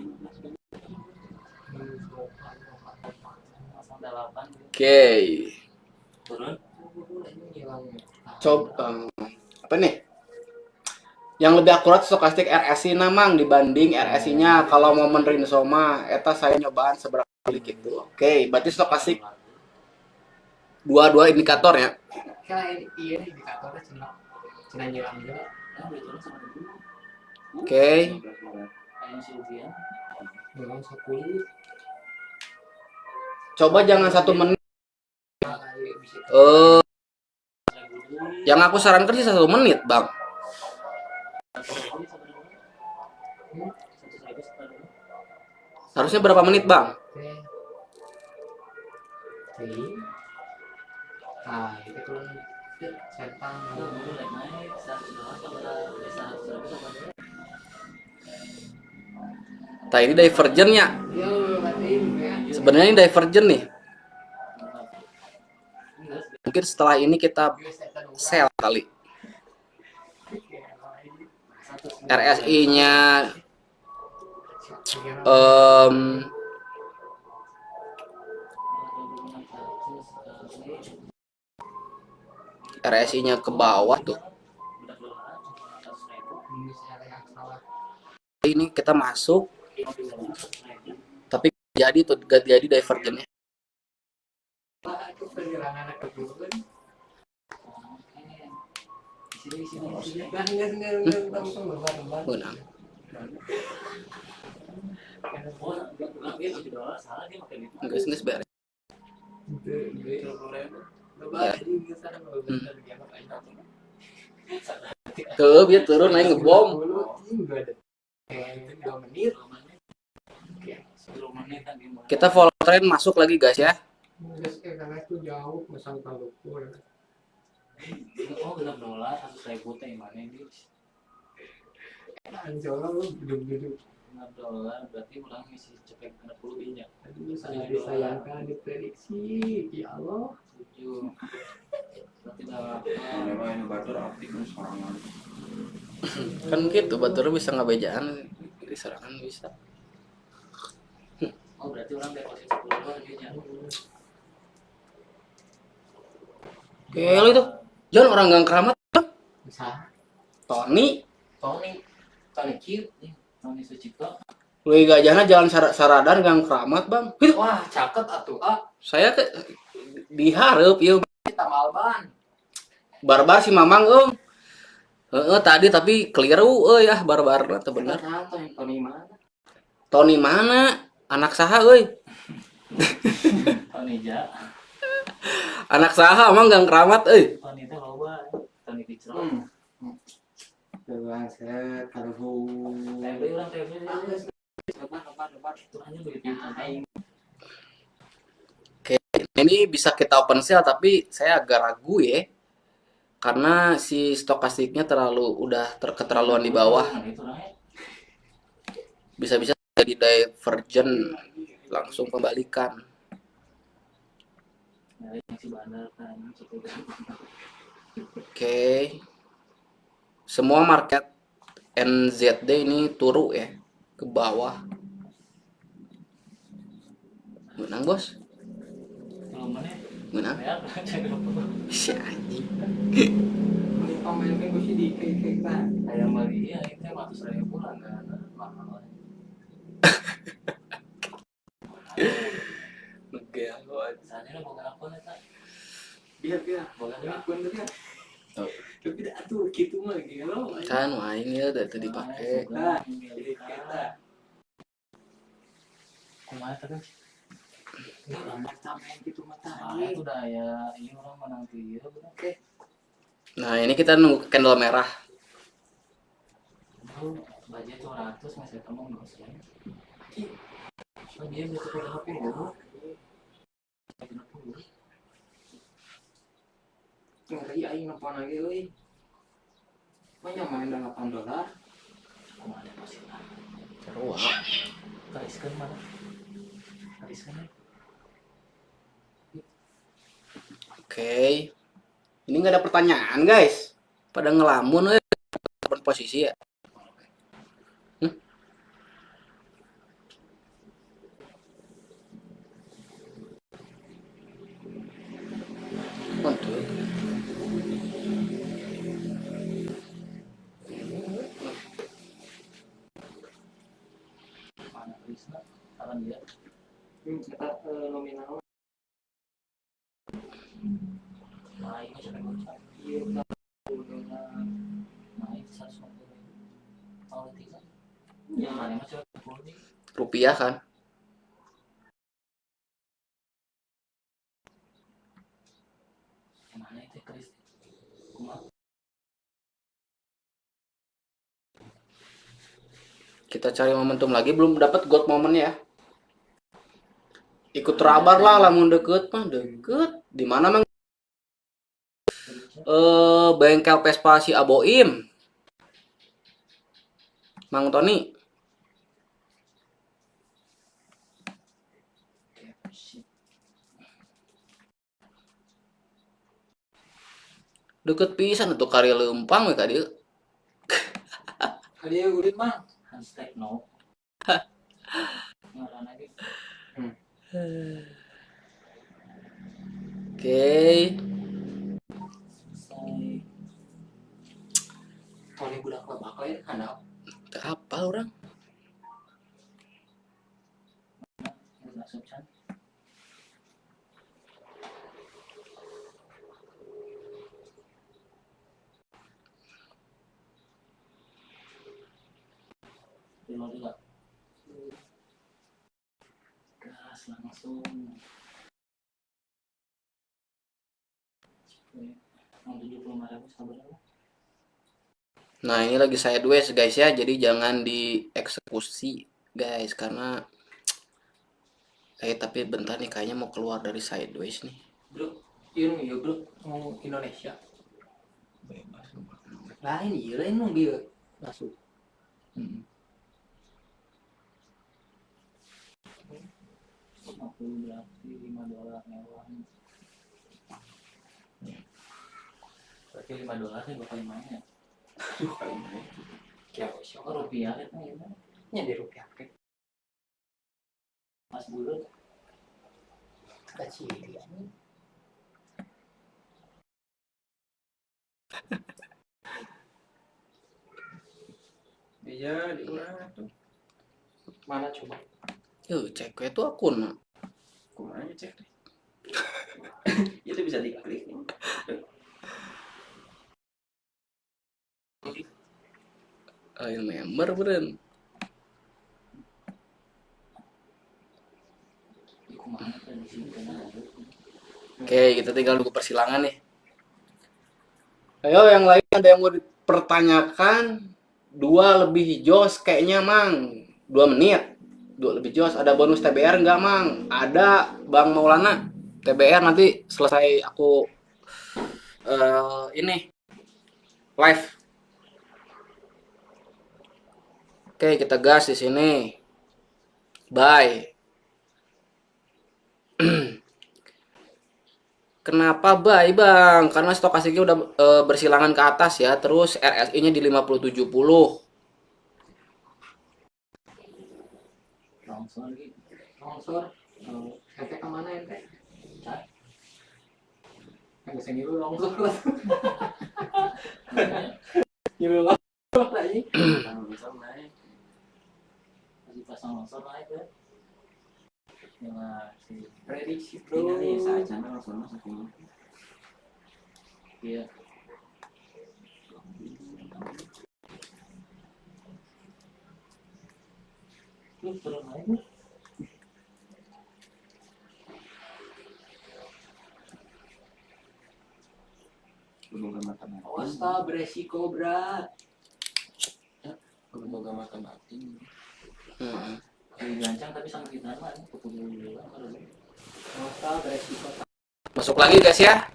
[SPEAKER 3] pasang 8
[SPEAKER 1] Oke.
[SPEAKER 3] turun.
[SPEAKER 1] Coba apa nih? Yang lebih akurat stokastik RSI namang dibanding RSI-nya kalau mau menerin soma eta saya nyobaan seberapa kali gitu. Oke, berarti stokastik dua indikator ya.
[SPEAKER 2] Kayak iya indikatornya cenah nyilang juga.
[SPEAKER 3] Turun sama dulu.
[SPEAKER 1] Oke.
[SPEAKER 3] Kayak Sylvia.
[SPEAKER 2] Belum 10
[SPEAKER 1] Coba jangan 1 menit.
[SPEAKER 2] kali bisa.
[SPEAKER 1] Yang aku sarankan sih 1 menit, Bang. Harusnya berapa menit, Bang?
[SPEAKER 2] Oke. Nah, itu kan setan.
[SPEAKER 1] Nah, ini divergen ya.
[SPEAKER 2] Ya, berarti ya.
[SPEAKER 1] Sebenarnya ini divergen nih. Mungkin setelah ini kita sell kali. RSI-nya RSI-nya ke bawah tuh. Ini kita masuk tapi jadi tuh gak jadi divergennya.
[SPEAKER 2] Aku perjalanan ke dulu.
[SPEAKER 1] Menang. Nggak beres. Tuh biar turun naik ngebom.
[SPEAKER 2] 2 menit.
[SPEAKER 1] Kita follow trend masuk lagi guys ya.
[SPEAKER 2] Karena itu jauh masang talukur.
[SPEAKER 3] Oh, $6 teh mana ini?
[SPEAKER 2] Anjolnya lu duduk-duduk.
[SPEAKER 3] $6 berarti ulang misi cepet 60 dinya.
[SPEAKER 2] Aduh, sangat disayangkan diprediksi. Ya Allah.
[SPEAKER 3] 7. Berarti dah
[SPEAKER 1] Kan gitu, batur bisa ngabejaan di serangan bisa.
[SPEAKER 3] oh berarti orang deposit 10 dinya.
[SPEAKER 1] Gelo itu. Jangan orang gang keramat.
[SPEAKER 2] Bisa.
[SPEAKER 1] Tony
[SPEAKER 2] Cute.
[SPEAKER 3] Tony Sucipto.
[SPEAKER 1] Lu gajahna jalan saradan gang keramat, Bang. Gitu.
[SPEAKER 2] Wah, caket atuh.
[SPEAKER 1] Saya ke dihareup ieu
[SPEAKER 2] Kita malban.
[SPEAKER 1] barbar si Mamang tadi tapi keliru ya barbar teh bener.
[SPEAKER 3] Tony mana?
[SPEAKER 1] Tony mana? Anak saha euy?
[SPEAKER 3] Tony Ja.
[SPEAKER 1] Anak saha emang gang keramat euy?
[SPEAKER 3] Tony teh loba. Tony Dicro.
[SPEAKER 2] Doang set kalau
[SPEAKER 3] Tebe urang tebe. Lebar. Turunnya begitu aing.
[SPEAKER 1] Oke, ini bisa kita open sale tapi saya agak ragu ya. Karena si stokastiknya udah keterlaluan di bawah. Bisa-bisa jadi divergen langsung kembalikan. Oke. Semua market NZD ini turun ya ke bawah. Menang, Bos. Menang. Si anjing.
[SPEAKER 2] pemain kan gue sih di kayak
[SPEAKER 3] Kayak Maria itu 100.000 kan. mahal.
[SPEAKER 1] Megah
[SPEAKER 3] Misalnya lo mau ngelakuin eta,
[SPEAKER 2] Biar
[SPEAKER 3] boga duit.
[SPEAKER 2] akun tuh kan.
[SPEAKER 1] Oh.
[SPEAKER 2] Tapi dah tuh gitu mah gelo.
[SPEAKER 1] kan main ya dari tadi pakai.
[SPEAKER 2] Nah, jadi kita
[SPEAKER 3] kumaha teh
[SPEAKER 2] lambat sampai gitu mata.
[SPEAKER 3] saya tuh udah ya ini orang menang dia bener.
[SPEAKER 1] Nah ini kita nunggu candle merah.
[SPEAKER 3] Itu budget 200 ngasih kamu ngosong. Oh dia bisa ke 50.
[SPEAKER 2] Ngeri aing nepon lagi euy. Banyak main $8.
[SPEAKER 3] Kumaha masih lah.
[SPEAKER 1] Wah.
[SPEAKER 3] Tariskan mana? Tariskan ya.
[SPEAKER 1] Oke. Ini nggak ada pertanyaan guys. Pada ngelamun posisi ya. Mantul.
[SPEAKER 3] Mana Krisna? Saran dia.
[SPEAKER 2] Kita nominal
[SPEAKER 3] Naiknya sudah bocor.
[SPEAKER 2] iya
[SPEAKER 3] Naik 150. Mau tiga.
[SPEAKER 2] Ya.
[SPEAKER 3] Mana mah cuma 10 nih.
[SPEAKER 1] Rupiah kan.
[SPEAKER 3] Mana itu Kris? Kumaha?
[SPEAKER 1] Kita cari momentum lagi, belum dapat god momen ya. Ikut rabar lah, lamun deket mah deket. Di mana mang? Bengkel Vespa si Aboim. Mang Tony. Deket pisan untuk karya lempang we ka dieu.
[SPEAKER 2] Dia udah mah.
[SPEAKER 3] Hashtag no. Ngaran lagi.
[SPEAKER 1] Oke.
[SPEAKER 3] Selesai.
[SPEAKER 2] Tony budak bakal ya handap.
[SPEAKER 1] Teu apa orang?
[SPEAKER 3] Nggak subsan. Reload juga. Gas langsung. Yang 75.000 sabar lah.
[SPEAKER 1] Nah, ini lagi sideways guys ya. Jadi jangan dieksekusi guys karena tapi bentar nih kayaknya mau keluar dari sideways nih.
[SPEAKER 2] Bro, iya bro, mau Indonesia.
[SPEAKER 3] Bebas.
[SPEAKER 2] Lain iya lain nung dia masuk.
[SPEAKER 3] $50 berarti $5 mewah. Berarti $5 nih bakal mana ya?
[SPEAKER 2] Ya,
[SPEAKER 3] Oh, rupiah itu ya.
[SPEAKER 2] nya di rupiah ke.
[SPEAKER 3] Mas bulut.
[SPEAKER 2] Ada ciri ani. Iya, di mana tuh? Mana coba?
[SPEAKER 1] Yuk, cek we tuh akun.
[SPEAKER 2] Kumanya cek deh. Itu bisa diklik nih.
[SPEAKER 1] Lain member beren.
[SPEAKER 3] Di kumaha kan di sini kan ada.
[SPEAKER 1] Oke, kita tinggal nunggu persilangan nih. Ayo yang lain ada yang mau dipertanyakan? 2 lebih jos kayaknya mang. 2 menit. 2 lebih jos. Ada bonus TBR nggak mang? Ada Bang Maulana. TBR nanti selesai aku ini live. Oke, kita gas di sini. Bye. Kenapa bye bang? Karena stokastiknya udah bersilangan ke atas ya. Terus RSI-nya di 5070.
[SPEAKER 3] Longsor gitu.
[SPEAKER 2] Longsor. Ente kemana ente? Yang bisa ngilu longsor lah. Ngilu longsor lagi.
[SPEAKER 3] Kalau bisa naik. longsor naik ya. Ya si
[SPEAKER 2] prediksi
[SPEAKER 4] Ini nih
[SPEAKER 2] bro.
[SPEAKER 4] saat sana langsung masuk ini.
[SPEAKER 3] iya. Lu turun naik lu.
[SPEAKER 4] Boga mata batin.
[SPEAKER 2] Awas ta, beresiko berat.
[SPEAKER 4] Boga mata batin.
[SPEAKER 1] Hmm.
[SPEAKER 3] Lagi gancang tapi sama kita mah pukul dulu kalau
[SPEAKER 2] Awas ta, beresiko ta.
[SPEAKER 1] Masuk lagi guys ya.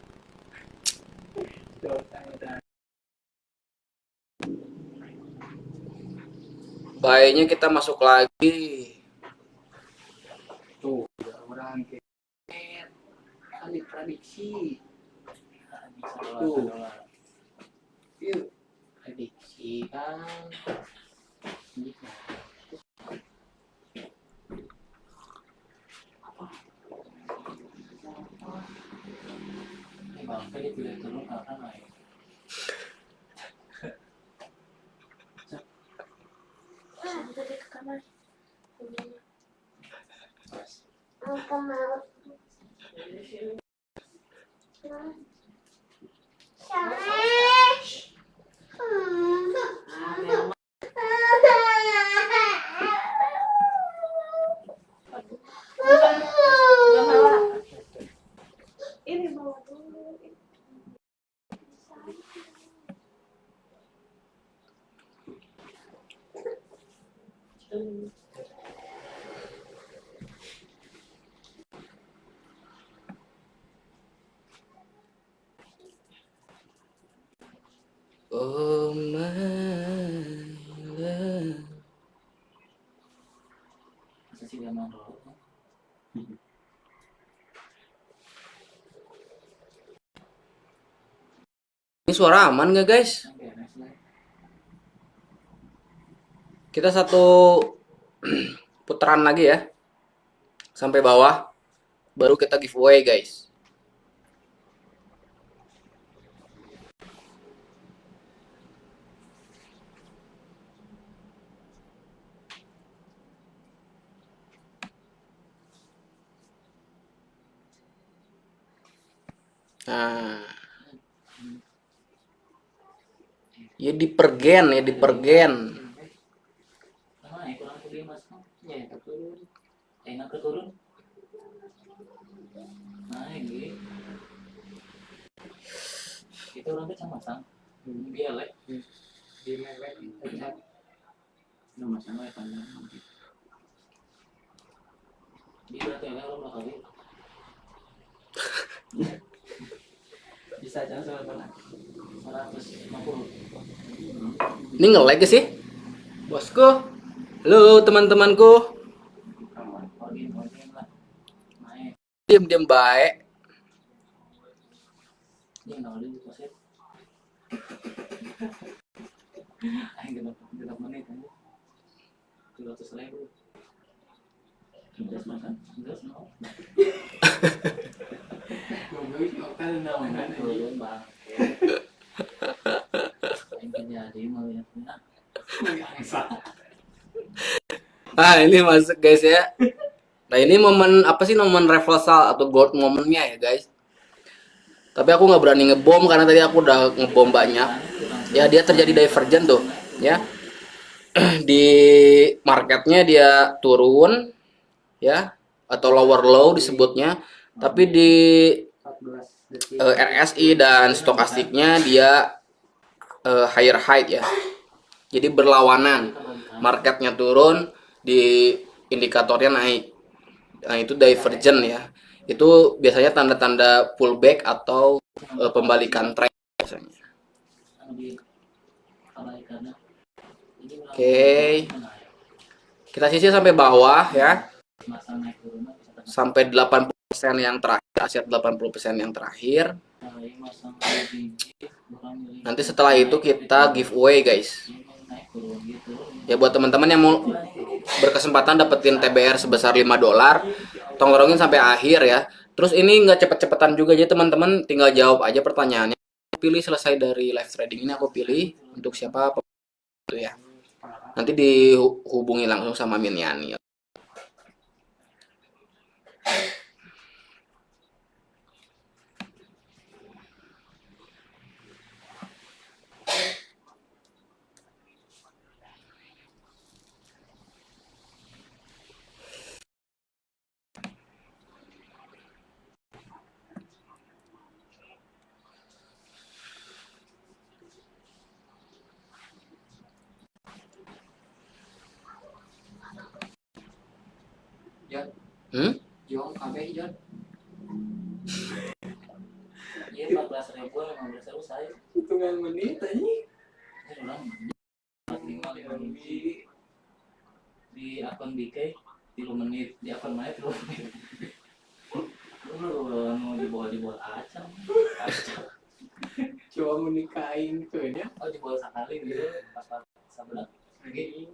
[SPEAKER 1] Baiknya kita masuk lagi.
[SPEAKER 2] Tuh, udah orang kayak kali prediksi. Tuh. Yuk, prediksi kan.
[SPEAKER 3] bangke dipilih turun karena naik.
[SPEAKER 5] Tadi ke kamar. Aku mau. Ini bawa dulu.
[SPEAKER 1] Oh my love.
[SPEAKER 3] Masa sih dia mau dulu.
[SPEAKER 1] Ini suara aman gak guys?
[SPEAKER 3] Sampai beres lah.
[SPEAKER 1] Kita satu putaran lagi ya. Sampai bawah. Baru kita giveaway guys. Nah. Ya dipergen, ya dipergen.
[SPEAKER 3] Nah, kurang lebih mas, ya turun, enak ke turun, naik gitu. Itu orang tuh sama sang, biar
[SPEAKER 2] Di mewek pencet.
[SPEAKER 4] Ini masalah ya kan.
[SPEAKER 3] dia berarti ya lo bakal gitu.
[SPEAKER 2] Bisa jangan sama
[SPEAKER 3] 150.
[SPEAKER 1] Ini nge-lag sih? Bosku. Halo teman-temanku.
[SPEAKER 3] Orgin lah, naik.
[SPEAKER 1] Diam-diam baik.
[SPEAKER 3] Ini nggak ada di poset. Ayo genap menit aja. 200.000. Terus makan, terus mau.
[SPEAKER 2] Goblok kok kan naonan anjing.
[SPEAKER 3] Turun bang. Yang jadi mau ya.
[SPEAKER 1] Nah ini masuk guys ya. Nah ini momen apa sih, momen reversal atau gold momennya ya guys. Tapi aku nggak berani ngebom karena tadi aku udah ngebom banyak. Ya dia terjadi divergent tuh ya. Di marketnya dia turun ya, atau lower low disebutnya. Tapi di
[SPEAKER 2] 14 detik.
[SPEAKER 1] RSI dan stokastiknya dia higher high ya. Jadi berlawanan. Marketnya turun, di indikatornya naik. Nah, itu divergent ya. Itu biasanya tanda-tanda pullback atau pembalikan trend biasanya. Oke. Kita sisir sampai bawah ya. Sampai 80% yang terakhir, aset 80% yang terakhir. Nanti setelah itu kita giveaway guys. Ya buat teman-teman yang mau berkesempatan dapetin TBR sebesar $5, tolongin sampai akhir ya. Terus ini nggak cepet-cepetan juga, jadi teman-teman tinggal jawab aja pertanyaannya. Pilih selesai dari live trading ini, aku pilih untuk siapa itu ya. Nanti dihubungi langsung sama Miniani.
[SPEAKER 3] Jon,
[SPEAKER 1] Hmm?
[SPEAKER 3] Jon, KB Jon. Iya 14.000, 15.000 saya.
[SPEAKER 2] Hitungan menit aja.
[SPEAKER 3] Orang 45 di akun BK 3 menit, di akun mana 3 menit. Lu mau dibawa acang.
[SPEAKER 2] Coba menikahin tuh ya.
[SPEAKER 3] Oh dibawa sekali gitu pas sebelah lagi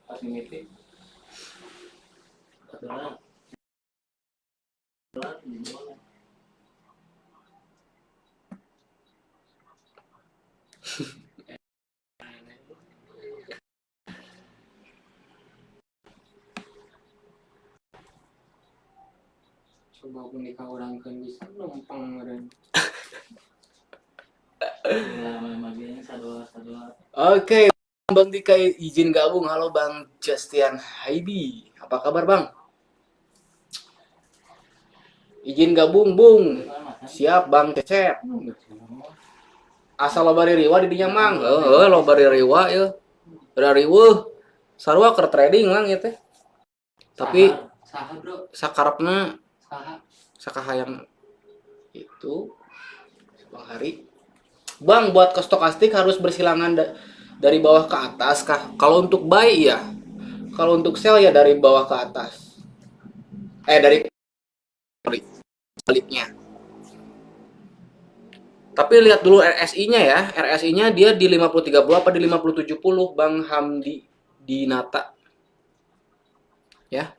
[SPEAKER 3] pas mimiti. $4 dibawa.
[SPEAKER 2] Coba menikah orang kan bisa numpang meren.
[SPEAKER 3] Magianya sadua.
[SPEAKER 1] Oke, Bang Dika izin gabung. Halo Bang Justian Haibi. Apa kabar Bang? Izin gabung, Bung. Siap Bang Cecep. Asal lo bari riwa di dinya Mang. Lo bari riwa ya. Bari riweuh. Sarua keur trading Mang ya teh. Tapi
[SPEAKER 2] Saha bro,
[SPEAKER 1] sakarepna
[SPEAKER 2] saha.
[SPEAKER 1] sakahayang itu Bang Hari. Bang, buat ke stokastik harus bersilangan dari bawah ke atas kah? Kalau untuk buy ya. Kalau untuk sell ya dari bawah ke atas. Dari baliknya. Tapi lihat dulu RSI-nya ya. RSI-nya dia di 5030 apa di 5070 Bang Hamdi di Nata. Ya.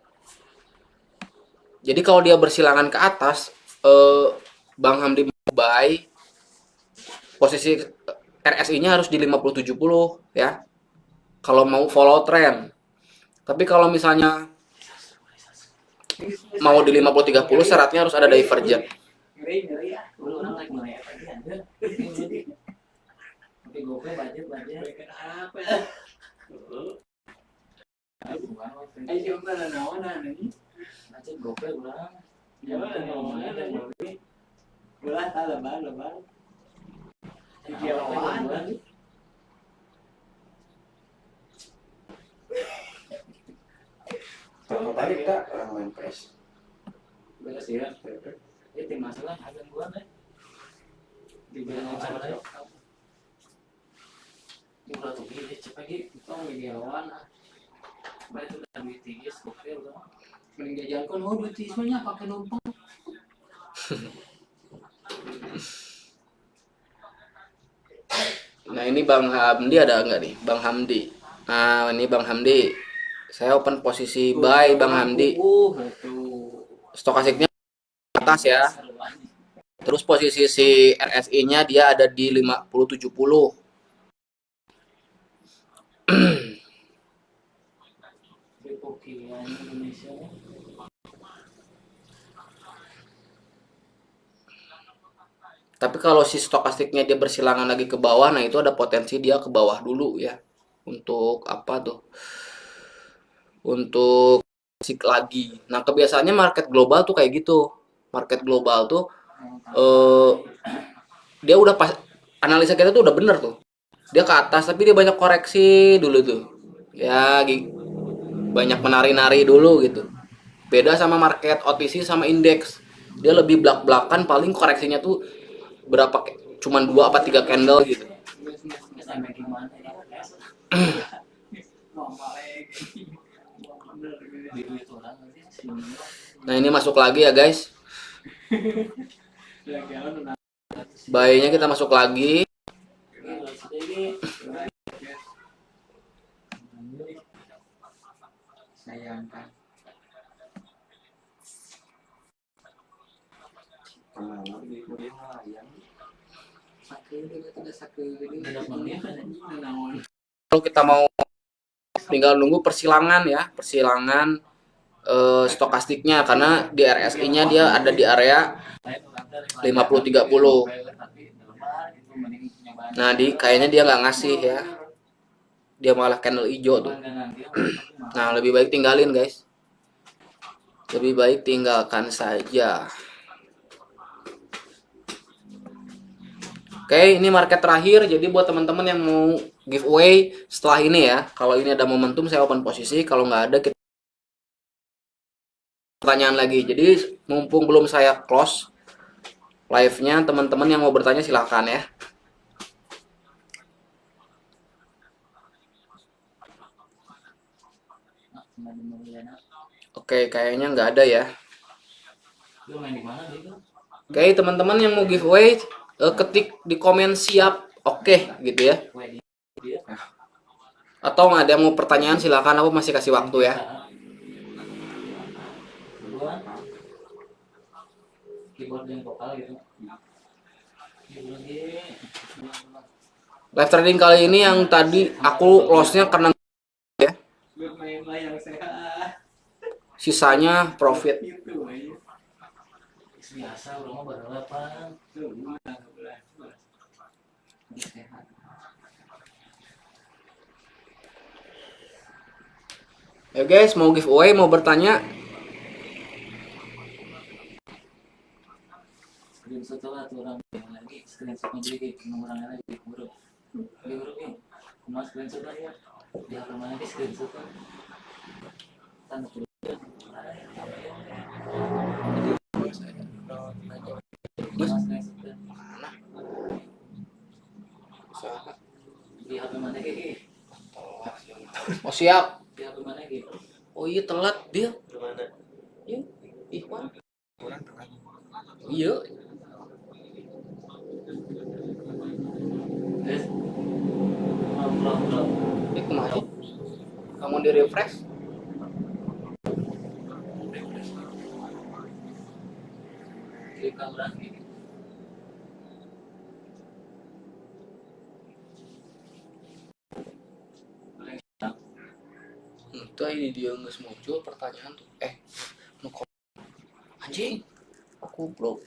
[SPEAKER 1] Jadi kalau dia bersilangan ke atas, Bang Hamdi buy, posisi RSI-nya harus di 5070 ya. Kalau mau follow trend. Tapi kalau misalnya mau di 5030 syaratnya harus ada divergent.
[SPEAKER 2] Ngeri ya.
[SPEAKER 3] Lu orang naik mulai apa aja ada. Tapi gue budget.
[SPEAKER 2] Apa ya? Ayo coba lah naon nih.
[SPEAKER 3] Budget gue ulang.
[SPEAKER 2] Ya naon nih. Ulah tak lebar. Iya,
[SPEAKER 4] Kalau balik tak orang main pres.
[SPEAKER 3] Beres ya. Tim masalah ada gua deh. Di bulan sama deh. Udah tuh gini cepet gitu.
[SPEAKER 2] itu mediawan.
[SPEAKER 3] Baik itu udah duit tinggi, oke udah.
[SPEAKER 2] Mending jajankan duit isunya pakai numpang.
[SPEAKER 1] Nah ini Bang Hamdi ada nggak nih? Bang Hamdi. Nah ini Bang Hamdi. Saya open posisi buy Bang Hamdi. Stokasiknya atas ya. Terus posisi si RSI-nya dia ada di 5070.
[SPEAKER 3] Pokian Indonesia.
[SPEAKER 1] Tapi kalau si stokastiknya dia bersilangan lagi ke bawah, nah itu ada potensi dia ke bawah dulu ya. Untuk apa tuh? Untuk sik lagi. Nah kebiasaannya market global tuh kayak gitu. Market global tuh dia udah pas analisa kita tuh udah bener tuh. Dia ke atas tapi dia banyak koreksi dulu tuh. Ya banyak menari-nari dulu gitu. Beda sama market OTC sama indeks. Dia lebih belak-belakan paling koreksinya tuh berapa cuman 2 apa 3 candle gitu.
[SPEAKER 3] Sampai gimana ya? Duit orang nanti sini.
[SPEAKER 1] Nah ini masuk lagi ya guys. Buy-nya kita masuk lagi.
[SPEAKER 2] Sayangkan.
[SPEAKER 4] Kemana di kemudian melayang.
[SPEAKER 2] Sakit juga tidak sakit.
[SPEAKER 3] Tidak menit kan?
[SPEAKER 2] Naon.
[SPEAKER 1] Kalau kita mau tinggal nunggu persilangan ya, persilangan stokastiknya, karena di RSI-nya dia ada di area 50-30. Nah, kayaknya dia nggak ngasih ya. Dia malah candle hijau tuh. Nah, lebih baik tinggalin, guys. Lebih baik tinggalkan saja. Oke, ini market terakhir. Jadi buat teman-teman yang mau giveaway setelah ini ya, kalau ini ada momentum saya open posisi, kalau nggak ada kita pertanyaan lagi. Jadi mumpung belum saya close live-nya, teman-teman yang mau bertanya silahkan ya. Oke, kayaknya nggak ada ya. Oke, teman-teman yang mau giveaway ketik di komen siap oke gitu ya. Atau nggak ada yang mau pertanyaan silahkan, aku masih kasih waktu ya. Live trading kali ini yang tadi aku loss-nya karena ya. Sisanya profit.
[SPEAKER 3] Biasa rumah berapa?
[SPEAKER 1] Ya guys, mau giveaway, mau bertanya,
[SPEAKER 3] Screenshot lah tuh orang yang lagi screenshotnya jadi nomornya lagi huruf ini cuma screenshot aja di HP mana di screenshot kan tanda tulis di HP mana gitu
[SPEAKER 1] oh siap.
[SPEAKER 3] di HP mana gitu
[SPEAKER 1] Oh iya telat dia. Iya, Ikhwan. Iya.
[SPEAKER 3] guys pulang
[SPEAKER 1] Ini kemana? Kamu di refresh?
[SPEAKER 3] di kamera ini
[SPEAKER 1] Entah ini dia nggak muncul pertanyaan tuh. Anjing. Aku bro.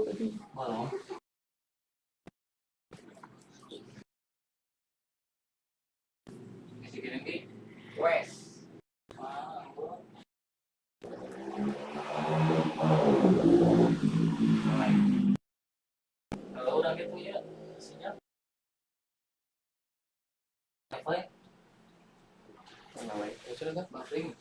[SPEAKER 1] Tadi.
[SPEAKER 3] malam masih gini
[SPEAKER 2] Wes.
[SPEAKER 3] kalau udah gitu ya sinyal wifi
[SPEAKER 1] Ya sudah kan?
[SPEAKER 3] buffering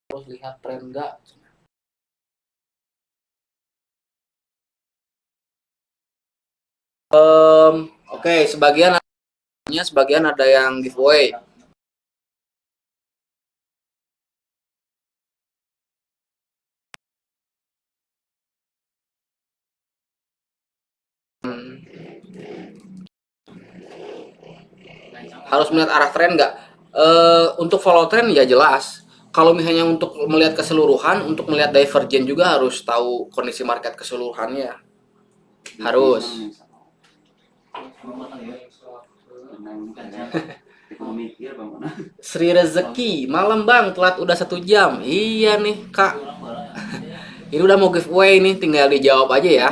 [SPEAKER 1] Terus lihat tren nggak? Oke, sebagian ada yang giveaway. Harus melihat arah tren nggak? Untuk follow tren ya jelas. Kalau misalnya untuk melihat keseluruhan, untuk melihat divergen juga harus tahu kondisi market keseluruhannya. Harus. Sri Rezeki, malam bang, telat udah 1 jam. Iya nih kak. Ini udah mau giveaway nih, tinggal dijawab aja ya.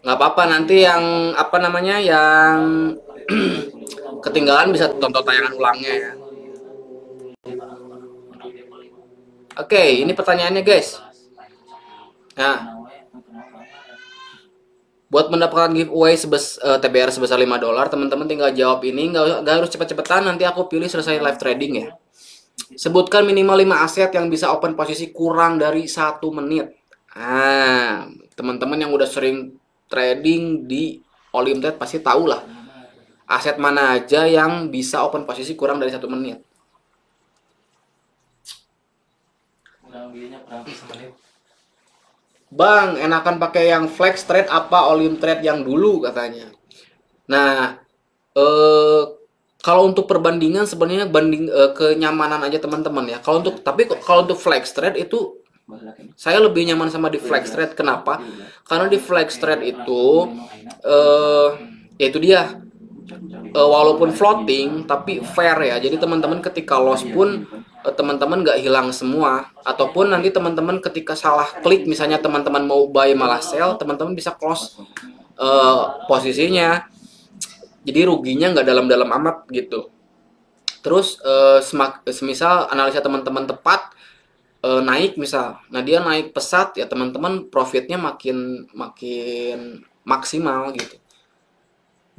[SPEAKER 1] Nggak apa-apa, nanti yang yang ketinggalan bisa tonton tayangan ulangnya ya. Oke, ini pertanyaannya guys. Nah, buat mendapatkan giveaway TBR sebesar $5, teman-teman tinggal jawab ini, nggak harus cepet-cepetan, nanti aku pilih selesai live trading ya. Sebutkan minimal 5 aset yang bisa open posisi kurang dari 1 menit. Nah, teman-teman yang udah sering trading di Olimtrade pasti tahu lah aset mana aja yang bisa open posisi kurang dari 1 menit. Bang, enakan pakai yang flex trade apa Olimtrade yang dulu katanya. Nah, kalau untuk perbandingan sebenarnya kenyamanan aja teman-teman ya. Kalau untuk flex trade itu Saya lebih nyaman sama di flex trade. Kenapa? Karena di flex trade itu ya itu dia, walaupun floating tapi fair ya. Jadi teman-teman ketika loss pun teman-teman nggak hilang semua, ataupun nanti teman-teman ketika salah klik misalnya teman-teman mau buy malah sell, teman-teman bisa close posisinya. Jadi ruginya nggak dalam-dalam amat gitu. Terus semisal analisa teman-teman tepat, naik misal, nah dia naik pesat ya teman-teman profitnya makin maksimal gitu.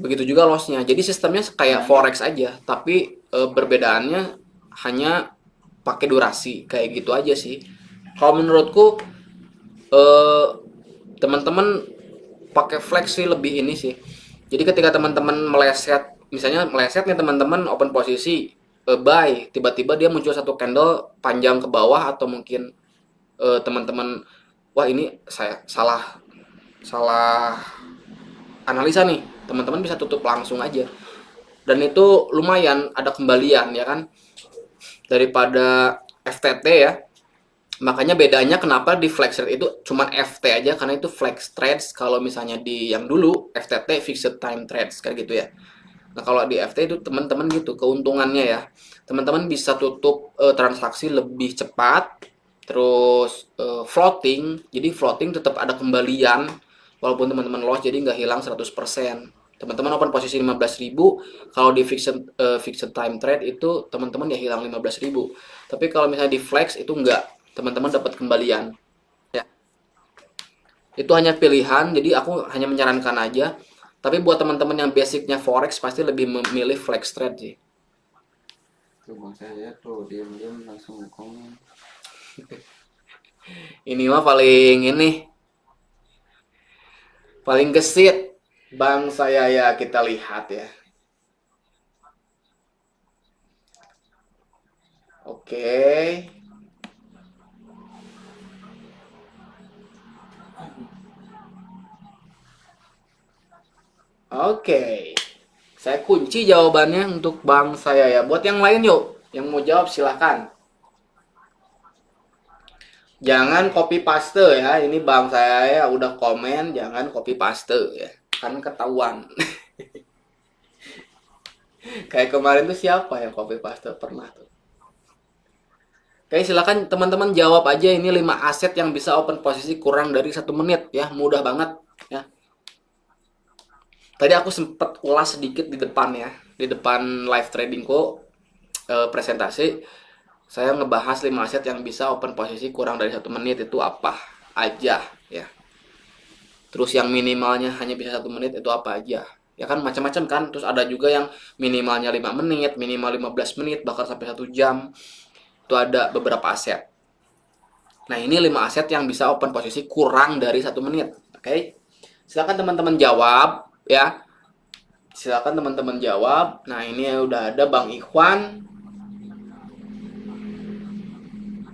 [SPEAKER 1] Begitu juga lossnya. Jadi sistemnya kayak forex aja, tapi perbedaannya hanya pakai durasi kayak gitu aja sih. Kalau menurutku teman-teman pakai flex sih lebih ini sih. Jadi ketika teman-teman meleset, misalnya meleset nih teman-teman open posisi buy, tiba-tiba dia muncul satu candle panjang ke bawah, atau mungkin teman-teman wah ini saya salah analisa nih, teman-teman bisa tutup langsung aja, dan itu lumayan ada kembalian ya kan, daripada FTT ya. Makanya bedanya kenapa di flex trade itu cuman FT aja, karena itu flex trades. Kalau misalnya di yang dulu FTT fixed time trades kayak gitu ya. Nah kalau di FT itu teman-teman gitu keuntungannya ya, teman-teman bisa tutup transaksi lebih cepat. Terus floating, jadi floating tetap ada kembalian walaupun teman-teman loss, jadi nggak hilang 100%. Teman-teman open posisi 15.000, kalau di fixed time trade itu teman-teman ya hilang 15.000. Tapi kalau misalnya di flex itu enggak, teman-teman dapat kembalian. Ya. Itu hanya pilihan, jadi aku hanya menyarankan aja. Tapi buat teman-teman yang basicnya forex pasti lebih memilih flex trade sih.
[SPEAKER 4] Tuh bang saya tuh diam-diam langsung komen.
[SPEAKER 1] Ini mah paling gesit bang saya ya, kita lihat ya. Oke. Oke. Saya kunci jawabannya untuk bang saya ya. Buat yang lain yuk, yang mau jawab silahkan. Jangan copy paste ya. Ini bang saya ya udah komen, jangan copy paste ya. Kan ketahuan. Kayak kemarin tuh siapa yang copy paste pernah tuh. Oke, silakan teman-teman jawab aja, ini 5 aset yang bisa open posisi kurang dari 1 menit ya. Mudah banget ya. Tadi aku sempet ulas sedikit di depan ya. Di depan live tradingku presentasi. Saya ngebahas 5 aset yang bisa open posisi kurang dari 1 menit itu apa aja ya. Terus yang minimalnya hanya bisa 1 menit itu apa aja. Ya kan macam-macam kan. Terus ada juga yang minimalnya 5 menit, minimal 15 menit, bahkan sampai 1 jam. Itu ada beberapa aset. Nah ini 5 aset yang bisa open posisi kurang dari 1 menit. Oke. Silakan teman-teman jawab ya. Silakan teman-teman jawab. Nah ini udah ada Bang Ikhwan.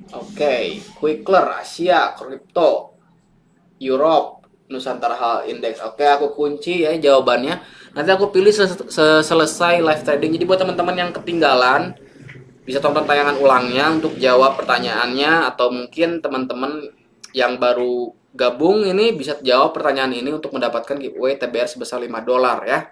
[SPEAKER 1] Oke, Quickler, Asia, Crypto, Europe, Nusantara Hal Index. Oke, aku kunci ya jawabannya. Nanti aku pilih selesai live trading. Jadi buat teman-teman yang ketinggalan, bisa tonton tayangan ulangnya untuk jawab pertanyaannya. Atau mungkin teman-teman yang baru gabung ini bisa jawab pertanyaan ini untuk mendapatkan giveaway TBR sebesar $5 ya.